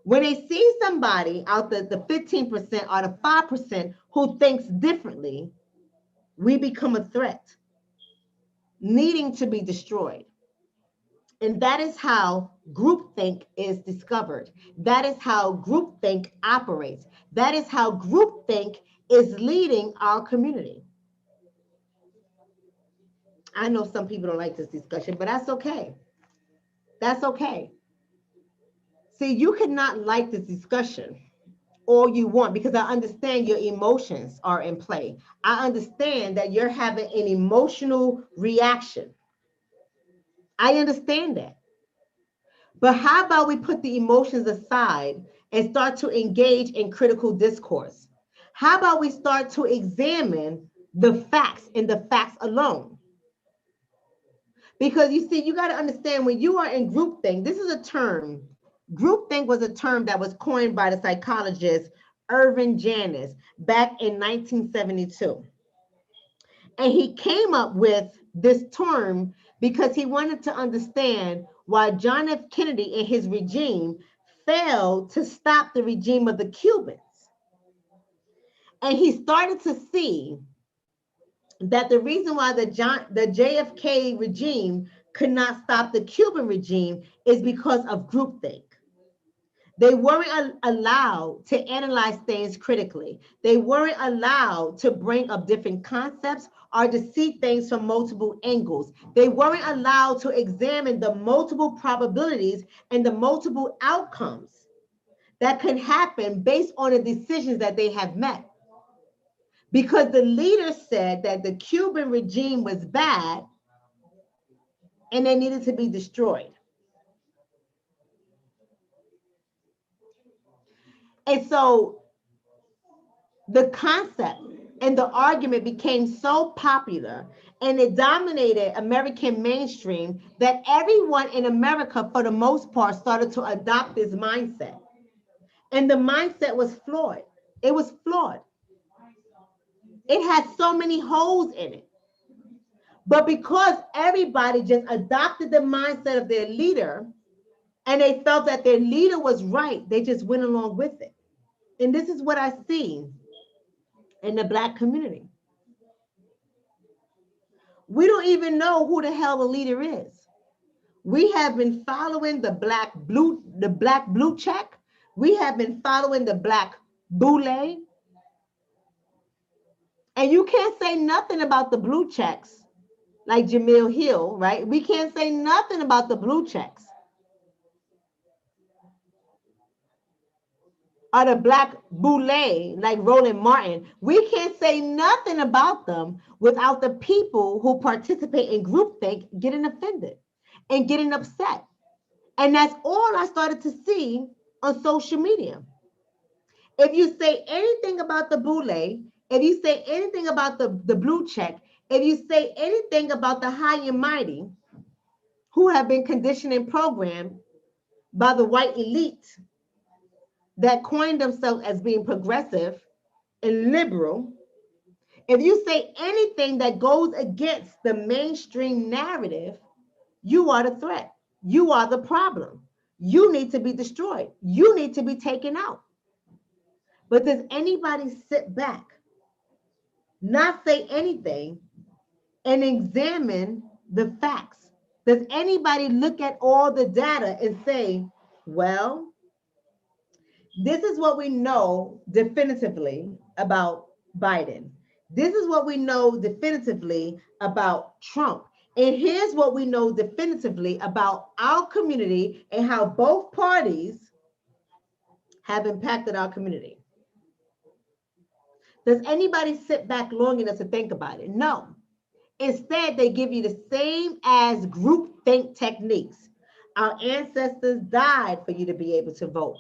when they see somebody out the 15% or the 5% who thinks differently, we become a threat, needing to be destroyed. And that is how groupthink is discovered. That is how groupthink operates. That is how groupthink is leading our community. I know some people don't like this discussion, but that's okay. That's okay. See, you cannot like this discussion all you want, because I understand your emotions are in play. I understand that you're having an emotional reaction. I understand that. But how about we put the emotions aside and start to engage in critical discourse? How about we start to examine the facts and the facts alone? Because you see, you got to understand, when you are in groupthink, this is a term. Groupthink was a term that was coined by the psychologist Irvin Janis back in 1972. And he came up with this term because he wanted to understand why John F. Kennedy and his regime failed to stop the regime of the Cubans. And he started to see that the reason why the JFK regime could not stop the Cuban regime is because of groupthink. They weren't allowed to analyze things critically. They weren't allowed to bring up different concepts or to see things from multiple angles. They weren't allowed to examine the multiple probabilities and the multiple outcomes that can happen based on the decisions that they have met. Because the leader said that the Cuban regime was bad and they needed to be destroyed. And so the concept and the argument became so popular and it dominated American mainstream that everyone in America, for the most part, started to adopt this mindset. And the mindset was flawed. It was flawed. It had so many holes in it. But because everybody just adopted the mindset of their leader and they felt that their leader was right, they just went along with it. And this is what I see in the Black community. We don't even know who the hell the leader is. We have been following the black blue check. We have been following the black boule. And you can't say nothing about the blue checks, like Jamil Hill, right? We can't say nothing about the blue checks. Or the black boule, like Roland Martin. We can't say nothing about them without the people who participate in groupthink getting offended and getting upset. And that's all I started to see on social media. If you say anything about the boule, if you say anything about the blue check, if you say anything about the high and mighty who have been conditioned and programmed by the white elite that coined themselves as being progressive and liberal, if you say anything that goes against the mainstream narrative, you are the threat. You are the problem. You need to be destroyed. You need to be taken out. But does anybody sit back, not say anything, and examine the facts? Does anybody look at all the data and say, well, this is what we know definitively about Biden. This is what we know definitively about Trump. And here's what we know definitively about our community and how both parties have impacted our community. Does anybody sit back long enough to think about it? No. Instead, they give you the same as groupthink techniques. Our ancestors died for you to be able to vote.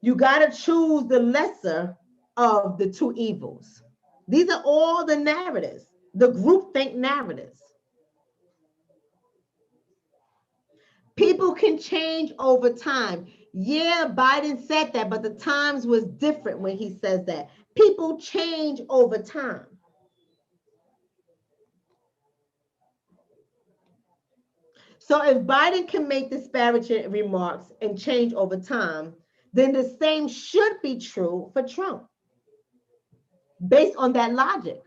You got to choose the lesser of the two evils. These are all the narratives, the groupthink narratives. People can change over time. Yeah, Biden said that, but the times was different when he says that. People change over time. So if Biden can make disparaging remarks and change over time, then the same should be true for Trump, based on that logic.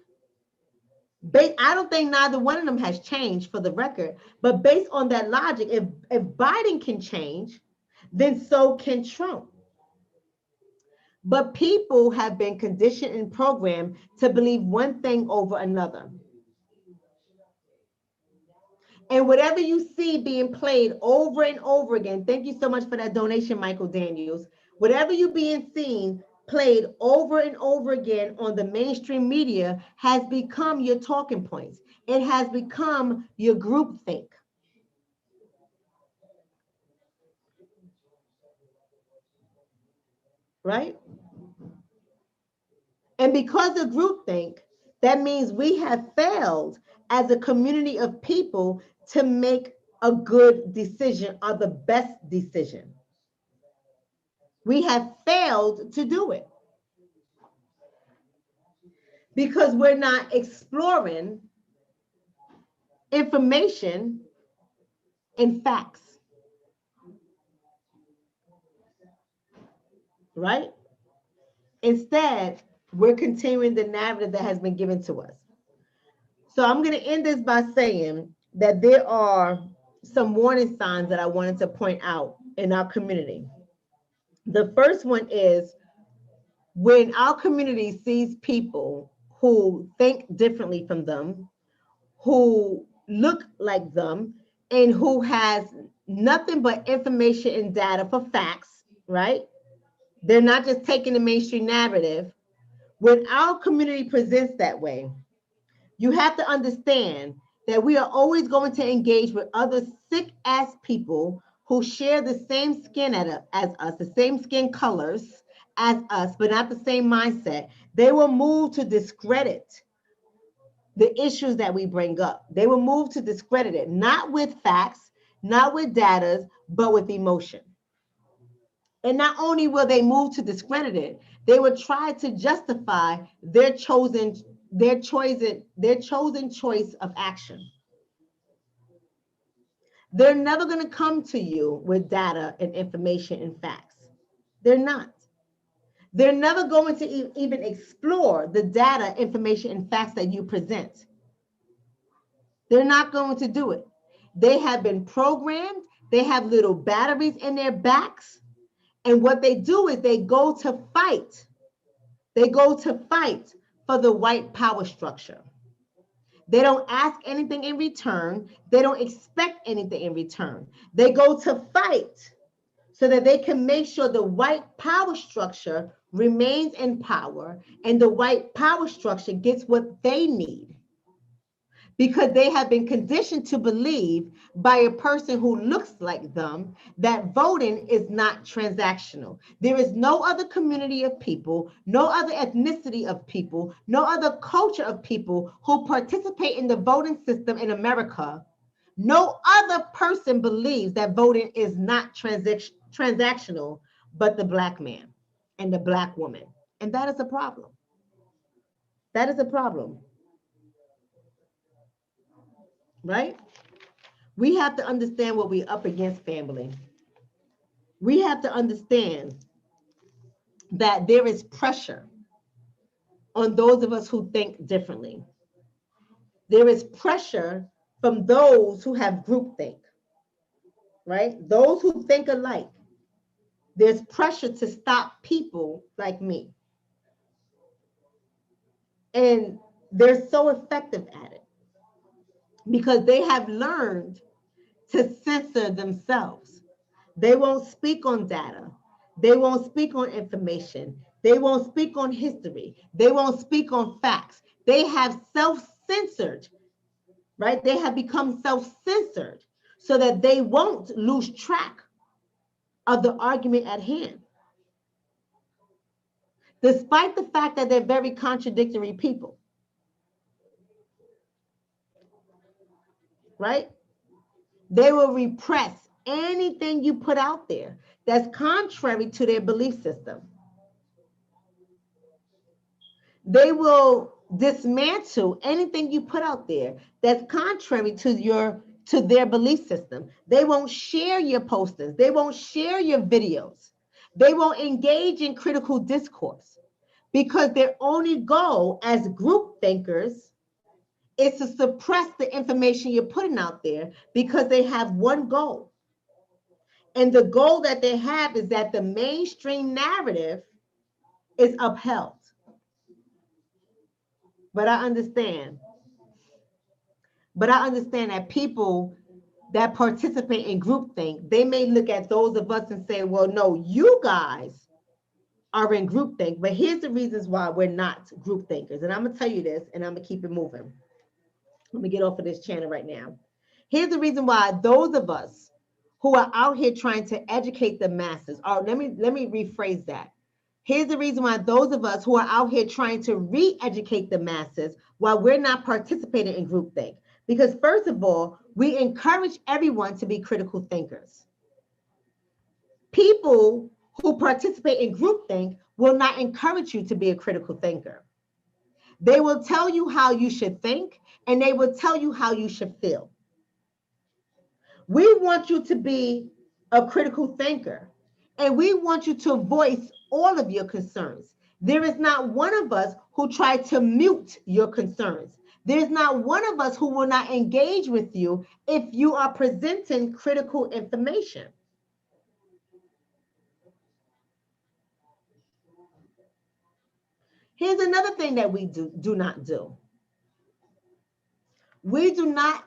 I don't think neither one of them has changed, for the record, but based on that logic, if Biden can change, then so can Trump. But people have been conditioned and programmed to believe one thing over another. And whatever you see being played over and over again, thank you so much for that donation, Michael Daniels. Whatever you being seen played over and over again on the mainstream media has become your talking points. It has become your groupthink. Right? And because of groupthink, that means we have failed as a community of people to make a good decision or the best decision. We have failed to do it because we're not exploring information and facts, right? Instead, we're continuing the narrative that has been given to us. So I'm going to end this by saying that there are some warning signs that I wanted to point out in our community. The first one is when our community sees people who think differently from them, who look like them, and who has nothing but information and data for facts, right? They're not just taking the mainstream narrative. When our community presents that way, you have to understand that we are always going to engage with other sick ass people who share the same skin as us, the same skin colors as us, but not the same mindset. They will move to discredit the issues that we bring up. They will move to discredit it, not with facts, not with data, but with emotion. And not only will they move to discredit it, they will try to justify their chosen choice of action. They're never going to come to you with data and information and facts. They're not. They're never going to even explore the data, information, and facts that you present. They're not going to do it. They have been programmed. They have little batteries in their backs. And what they do is they go to fight. They go to fight for the white power structure. They don't ask anything in return. They don't expect anything in return. They go to fight so that they can make sure the white power structure remains in power and the white power structure gets what they need. Because they have been conditioned to believe by a person who looks like them that voting is not transactional. There is no other community of people, no other ethnicity of people, no other culture of people who participate in the voting system in America. No other person believes that voting is not transactional but the Black man and the Black woman. And that is a problem. That is a problem. Right? We have to understand what we're up against, family. We have to understand that there is pressure on those of us who think differently. There is pressure from those who have groupthink, right? Those who think alike. There's pressure to stop people like me. And they're so effective at it because they have learned to censor themselves. They won't speak on data. They won't speak on information. They won't speak on history. They won't speak on facts. They have self-censored, right? They have become self-censored so that they won't lose track of the argument at hand. Despite the fact that they're very contradictory people, right? They will repress anything you put out there that's contrary to their belief system. They will dismantle anything you put out there that's contrary to their belief system. They won't share your postings. They won't share your videos. They won't engage in critical discourse because their only goal as group thinkers is to suppress the information you're putting out there because they have one goal. And the goal that they have is that the mainstream narrative is upheld. But I understand. But I understand that people that participate in groupthink, they may look at those of us and say, well, no, you guys are in groupthink. But here's the reasons why we're not group thinkers. And I'm going to tell you this, and I'm going to keep it moving. Let me get off of this channel right now. Here's the reason why those of us who are out here trying to educate the masses, or let me rephrase that. Here's the reason why those of us who are out here trying to re-educate the masses while we're not participating in groupthink. Because first of all, we encourage everyone to be critical thinkers. People who participate in groupthink will not encourage you to be a critical thinker. They will tell you how you should think, and they will tell you how you should feel. We want you to be a critical thinker, and we want you to voice all of your concerns. There is not one of us who tried to mute your concerns. There's not one of us who will not engage with you if you are presenting critical information. Here's another thing that we do not do. We do not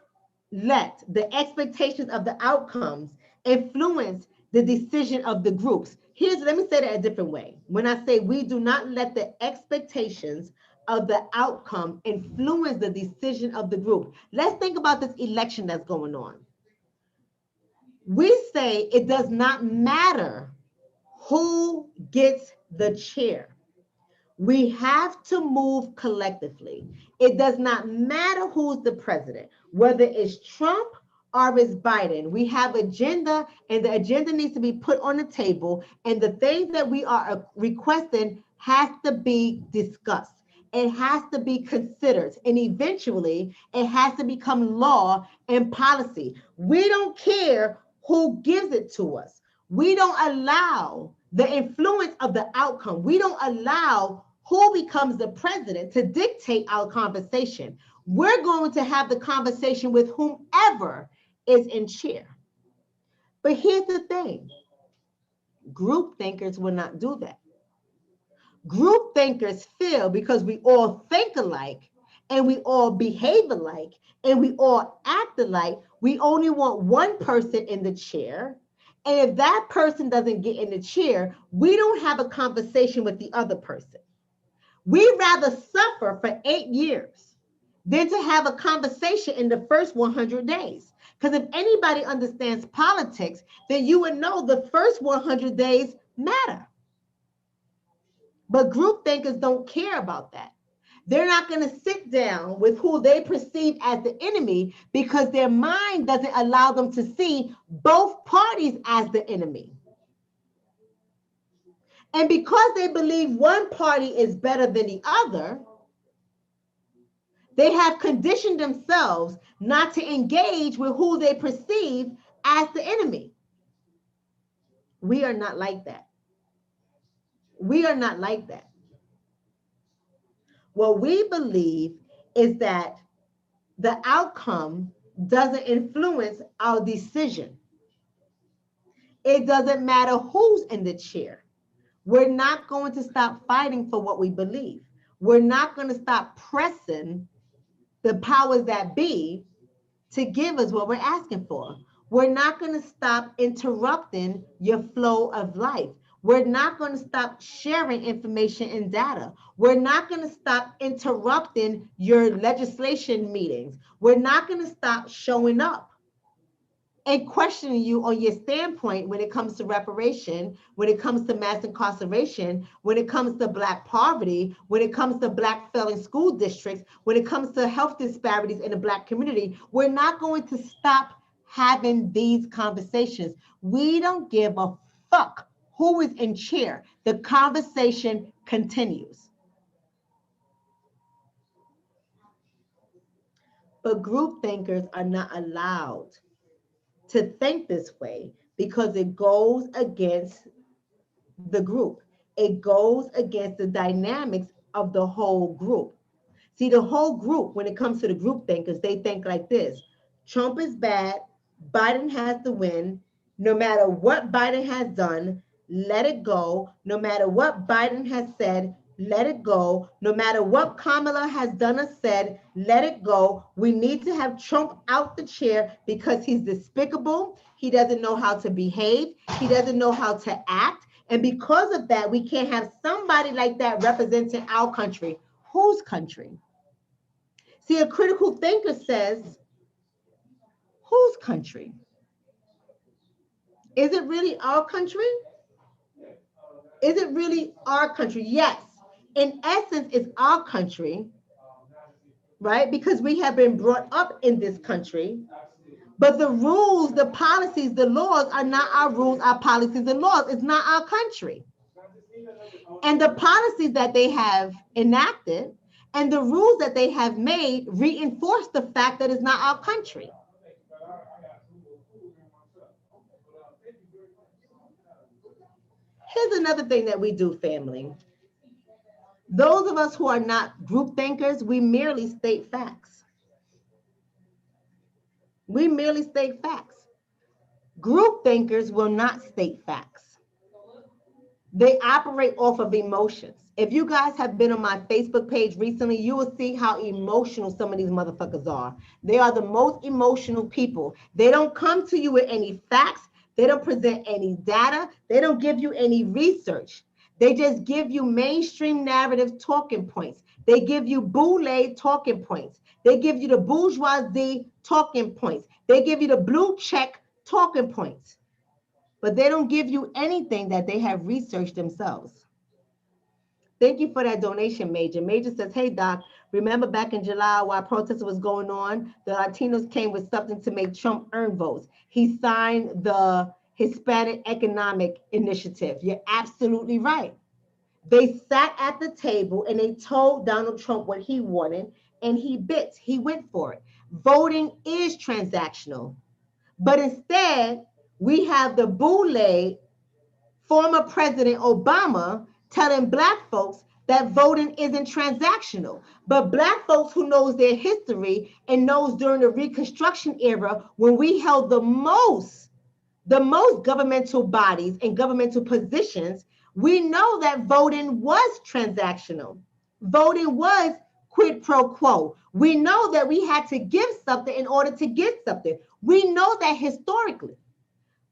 let the expectations of the outcomes influence the decision of the groups. Let me say that a different way. When I say we do not let the expectations of the outcome influence the decision of the group. Let's think about this election that's going on. We say it does not matter who gets the chair. We have to move collectively. It does not matter who's the president, whether it's Trump or it's Biden. We have agenda, and the agenda needs to be put on the table, and the things that we are requesting has to be discussed. It has to be considered, and eventually it has to become law and policy. We don't care who gives it to us. We don't allow the influence of the outcome. We don't allow who becomes the president to dictate our conversation. We're going to have the conversation with whomever is in chair. But here's the thing. Group thinkers will not do that. Group thinkers feel because we all think alike and we all behave alike and we all act alike, we only want one person in the chair. And if that person doesn't get in the chair, we don't have a conversation with the other person. We'd rather suffer for 8 years than to have a conversation in the first 100 days. Because if anybody understands politics, then you would know the first 100 days matter. But group thinkers don't care about that. They're not going to sit down with who they perceive as the enemy because their mind doesn't allow them to see both parties as the enemy. And because they believe one party is better than the other, they have conditioned themselves not to engage with who they perceive as the enemy. We are not like that. We are not like that. What we believe is that the outcome doesn't influence our decision. It doesn't matter who's in the chair. We're not going to stop fighting for what we believe. We're not going to stop pressing the powers that be to give us what we're asking for. We're not going to stop interrupting your flow of life. We're not going to stop sharing information and data. We're not going to stop interrupting your legislation meetings. We're not going to stop showing up and questioning you on your standpoint when it comes to reparation, when it comes to mass incarceration, when it comes to Black poverty, when it comes to Black failing school districts, when it comes to health disparities in the Black community. We're not going to stop having these conversations. We don't give a fuck who is in chair. The conversation continues. But group thinkers are not allowed to think this way because it goes against the group. It goes against the dynamics of the whole group. See, the whole group, when it comes to the group thinkers, they think like this. Trump is bad. Biden has to win. No matter what Biden has done, let it go. No matter what Biden has said, let it go. No matter what Kamala has done or said, let it go. We need to have Trump out the chair because he's despicable. He doesn't know how to behave. He doesn't know how to act. And because of that, we can't have somebody like that representing our country. Whose country? See, a critical thinker says, whose country? Is it really our country? Is it really our country? Yes. In essence, it's our country, right? Because we have been brought up in this country. But the rules, the policies, the laws are not our rules, our policies and laws. It's not our country. And the policies that they have enacted and the rules that they have made reinforce the fact that it's not our country. Here's another thing that we do, family. Those of us who are not group thinkers, we merely state facts. We merely state facts. Group thinkers will not state facts. They operate off of emotions. If you guys have been on my Facebook page recently, you will see how emotional some of these motherfuckers are. They are the most emotional people. They don't come to you with any facts. They don't present any data. They don't give you any research. They just give you mainstream narrative talking points. They give you boule talking points. They give you the bourgeoisie talking points. They give you the blue check talking points. But they don't give you anything that they have researched themselves. Thank you for that donation, Major. Major says, hey, Doc, remember back in July while protests was going on, the Latinos came with something to make Trump earn votes. He signed the Hispanic Economic Initiative. You're absolutely right. They sat at the table and they told Donald Trump what he wanted, and he bit. He went for it. Voting is transactional. But instead, we have the boule, former President Obama, telling Black folks that voting isn't transactional. But Black folks who knows their history and knows during the Reconstruction era, when we held the most governmental bodies and governmental positions, we know that voting was transactional. Voting was quid pro quo. We know that we had to give something in order to get something. We know that historically.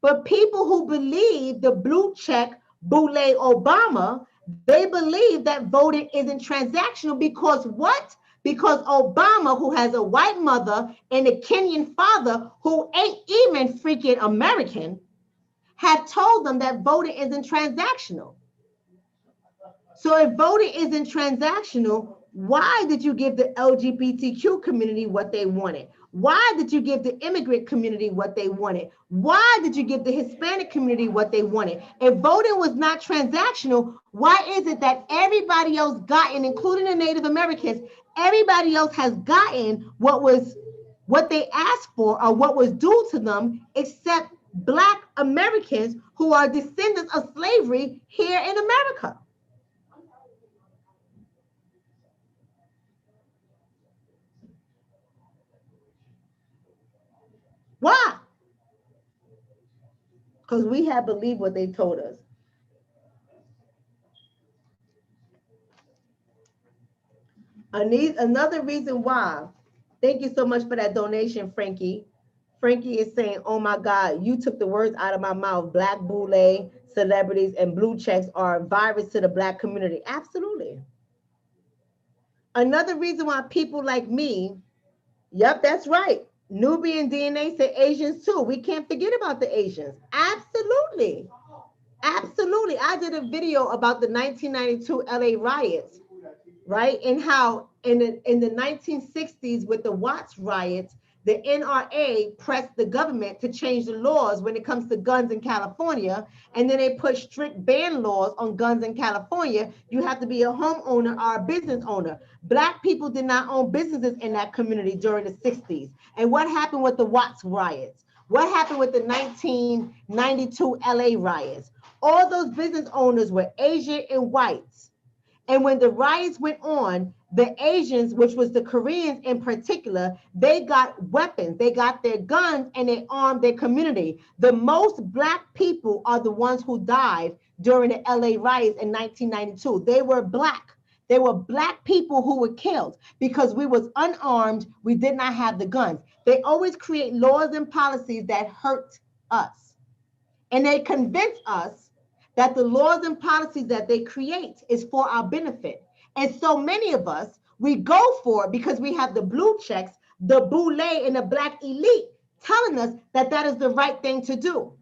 But people who believe the blue check boule Obama, they believe that voting isn't transactional because what? Because Obama, who has a white mother and a Kenyan father who ain't even freaking American, had told them that voting isn't transactional. So if voting isn't transactional, why did you give the LGBTQ community what they wanted? Why did you give the immigrant community what they wanted? Why did you give the Hispanic community what they wanted? If voting was not transactional, why is it that everybody else gotten, including the Native Americans, everybody else has gotten what they asked for or what was due to them, except Black Americans who are descendants of slavery here in America? Why? Because we have believed what they told us. Another reason why, thank you so much for that donation, Frankie. Frankie is saying, oh my God, you took the words out of my mouth. Black boule, celebrities, and blue checks are a virus to the Black community. Absolutely. Another reason why people like me, yep, that's right. Nubian DNA say Asians too. We can't forget about the Asians. Absolutely. Absolutely. I did a video about the 1992 LA riots, right? And how in the 1960s with the Watts riots, the NRA pressed the government to change the laws when it comes to guns in California. And then they put strict ban laws on guns in California. You have to be a homeowner or a business owner. Black people did not own businesses in that community during the 60s. And what happened with the Watts riots? What happened with the 1992 LA riots? All those business owners were Asian and whites. And when the riots went on, the Asians, which was the Koreans in particular, they got weapons, they got their guns, and they armed their community. The most Black people are the ones who died during the LA riots in 1992. They were Black. They were Black people who were killed because we was unarmed. We did not have the guns. They always create laws and policies that hurt us. And they convince us that the laws and policies that they create is for our benefit. And so many of us, we go for it because we have the blue checks, the boule, and the Black elite telling us that that is the right thing to do.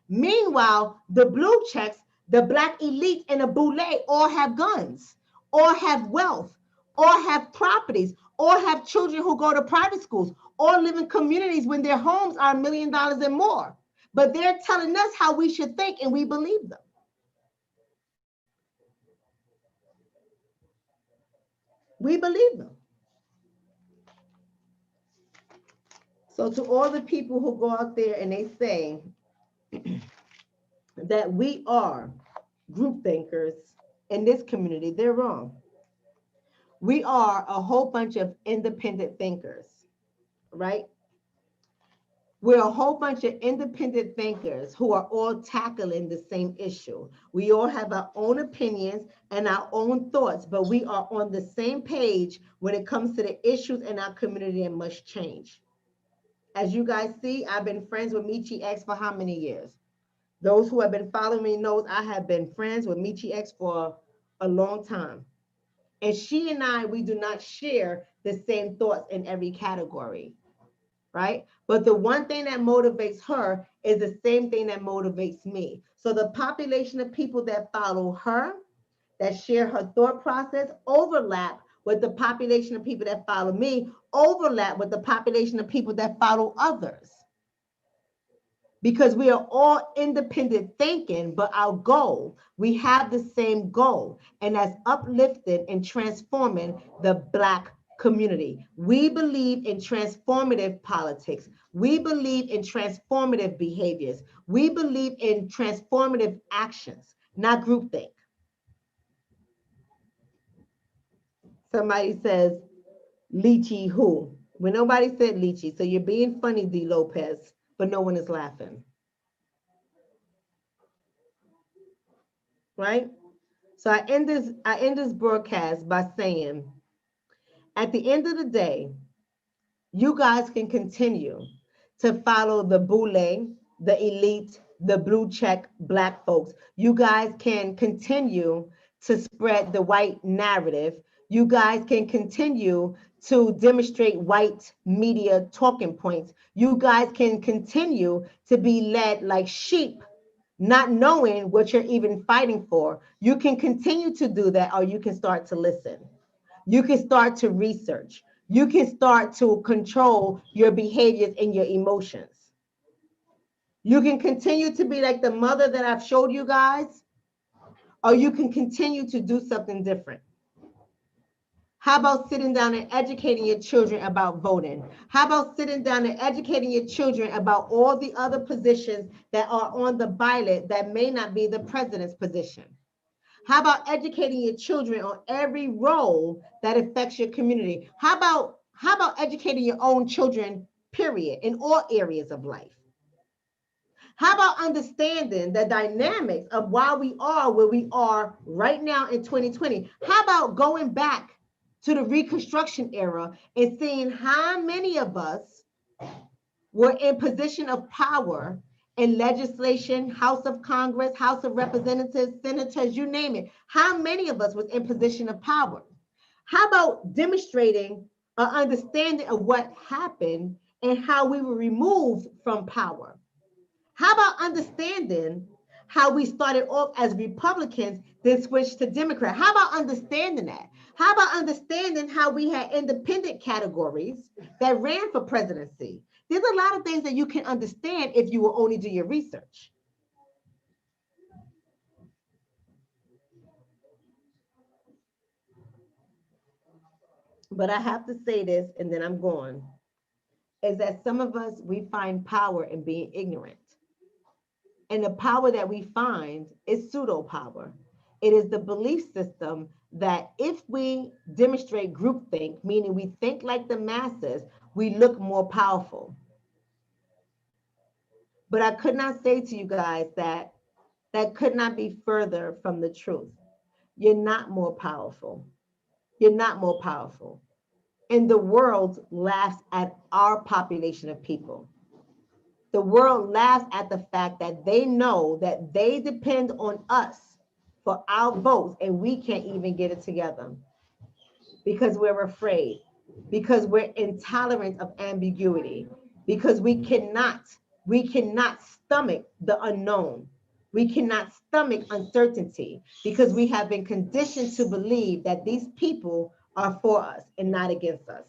Meanwhile, the blue checks, the Black elite, and the boule all have guns, or have wealth, or have properties, or have children who go to private schools, or live in communities when their homes are $1 million and more. But they're telling us how we should think, and we believe them. We believe them. So to all the people who go out there and they say that we are group thinkers in this community, they're wrong. We are a whole bunch of independent thinkers, right? We're a whole bunch of independent thinkers who are all tackling the same issue. We all have our own opinions and our own thoughts, but we are on the same page when it comes to the issues in our community and must change. As you guys see, I've been friends with Michi X for how many years? Those who have been following me knows I have been friends with Michi X for a long time. And she and I, we do not share the same thoughts in every category, right? But the one thing that motivates her is the same thing that motivates me. So the population of people that follow her, that share her thought process, overlap with the population of people that follow me, overlap with the population of people that follow others. Because we are all independent thinking, but our goal, we have the same goal, and that's uplifting and transforming the Black community. We believe in transformative politics. We believe in transformative behaviors. We believe in transformative actions, not groupthink. Somebody says, Lychee who? Well, nobody said Lychee, so you're being funny, D. Lopez, but no one is laughing. Right? So I end this broadcast by saying, at the end of the day, you guys can continue to follow the boule, the elite, the blue check Black folks. You guys can continue to spread the white narrative. You guys can continue to demonstrate white media talking points. You guys can continue to be led like sheep, not knowing what you're even fighting for. You can continue to do that, or you can start to listen. You can start to research. You can start to control your behaviors and your emotions. You can continue to be like the mother that I've showed you guys, or you can continue to do something different. How about sitting down and educating your children about voting? How about sitting down and educating your children about all the other positions that are on the ballot that may not be the president's position? How about educating your children on every role that affects your community? How about educating your own children, period, in all areas of life? How about understanding the dynamics of why we are where we are right now in 2020? How about going back to the Reconstruction era and seeing how many of us were in position of power in legislation, House of Congress, House of Representatives, senators, you name it. How many of us was in position of power? How about demonstrating an understanding of what happened and how we were removed from power? How about understanding how we started off as Republicans, then switched to Democrat? How about understanding that? How about understanding how we had independent categories that ran for presidency? There's a lot of things that you can understand if you will only do your research. But I have to say this, and then I'm gone, is that some of us, we find power in being ignorant. And the power that we find is pseudo power. It is the belief system that if we demonstrate groupthink, meaning we think like the masses, we look more powerful. But I could not say to you guys that that could not be further from the truth. You're not more powerful. You're not more powerful. And the world laughs at our population of people. The world laughs at the fact that they know that they depend on us for our votes and we can't even get it together because we're afraid, because we're intolerant of ambiguity, because we cannot stomach the unknown. We cannot stomach uncertainty because we have been conditioned to believe that these people are for us and not against us.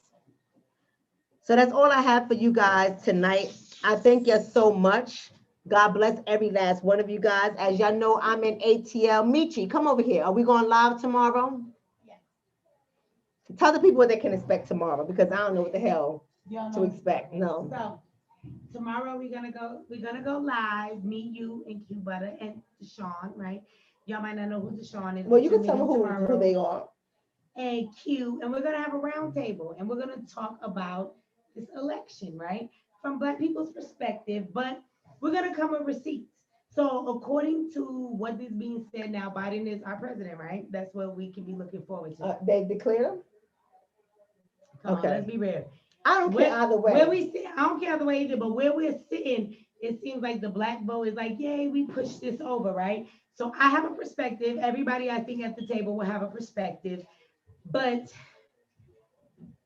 So that's all I have for you guys tonight. I thank you so much. God bless every last one of you guys. As y'all know, I'm in ATL. Michi, come over here. Are we going live tomorrow? Yes. Tell the people what they can expect tomorrow because I don't know what the hell Y'all to know. expect. No. So tomorrow we're gonna go live, me, you, and Q Butter and Deshawn, right? Y'all might not know who Deshawn is. Well, you but can you'll tell meet me him who tomorrow. they are. And Q, and we're gonna have a round table and we're gonna talk about this election, right? From Black people's perspective, but we're gonna come with receipts. So according to what is being said now, Biden is our president, right? That's what we can be looking forward to. They declare? Come on, okay. let's be real. I don't care either way. Where we sit, I don't care either way either, but where we're sitting, it seems like the Black vote is like, yay, we pushed this over, right? So I have a perspective. Everybody, I think, at the table will have a perspective. But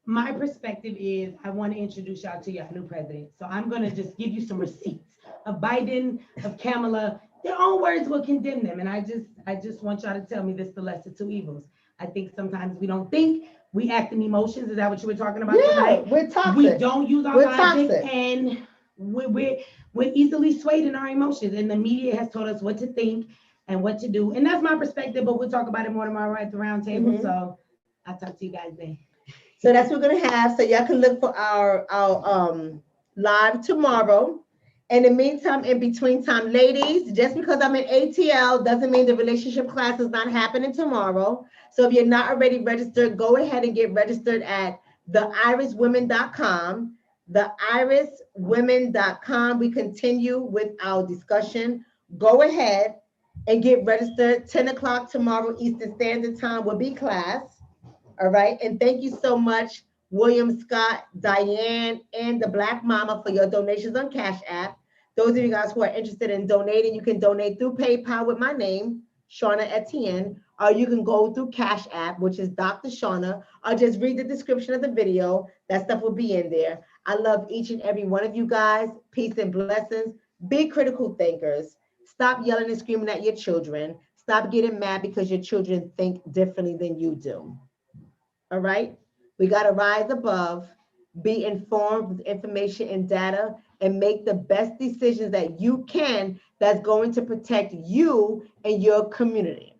my perspective is I want to introduce y'all to your new president. So I'm going to just give you some receipts of Biden, of Kamala. Their own words will condemn them. And I just want y'all to tell me this, the lesser two evils. I think sometimes we don't think, we act in emotions. Is that what you were talking about tonight? We're toxic. We don't use our logic toxic. and we're easily swayed in our emotions. And the media has told us what to think and what to do. And that's my perspective, but we'll talk about it more tomorrow at the round table. So I'll talk to you guys then. So that's what we're gonna have. So y'all can look for our live tomorrow. In the meantime, in between time, ladies, just because I'm in ATL doesn't mean the relationship class is not happening tomorrow. So if you're not already registered, go ahead and get registered at theiriswomen.com. Theiriswomen.com. We continue with our discussion. Go ahead and get registered. 10 o'clock tomorrow Eastern Standard Time will be class. All right. And thank you so much, William Scott, Diane, and the Black Mama for your donations on Cash App. Those of you guys who are interested in donating, you can donate through PayPal with my name, Shonna Etienne, or you can go through Cash App, which is Dr. Shonna, or just read the description of the video. That stuff will be in there. I love each and every one of you guys. Peace and blessings. Be critical thinkers. Stop yelling and screaming at your children. Stop getting mad because your children think differently than you do. All right? We got to rise above, be informed with information and data, and make the best decisions that you can that's going to protect you and your community.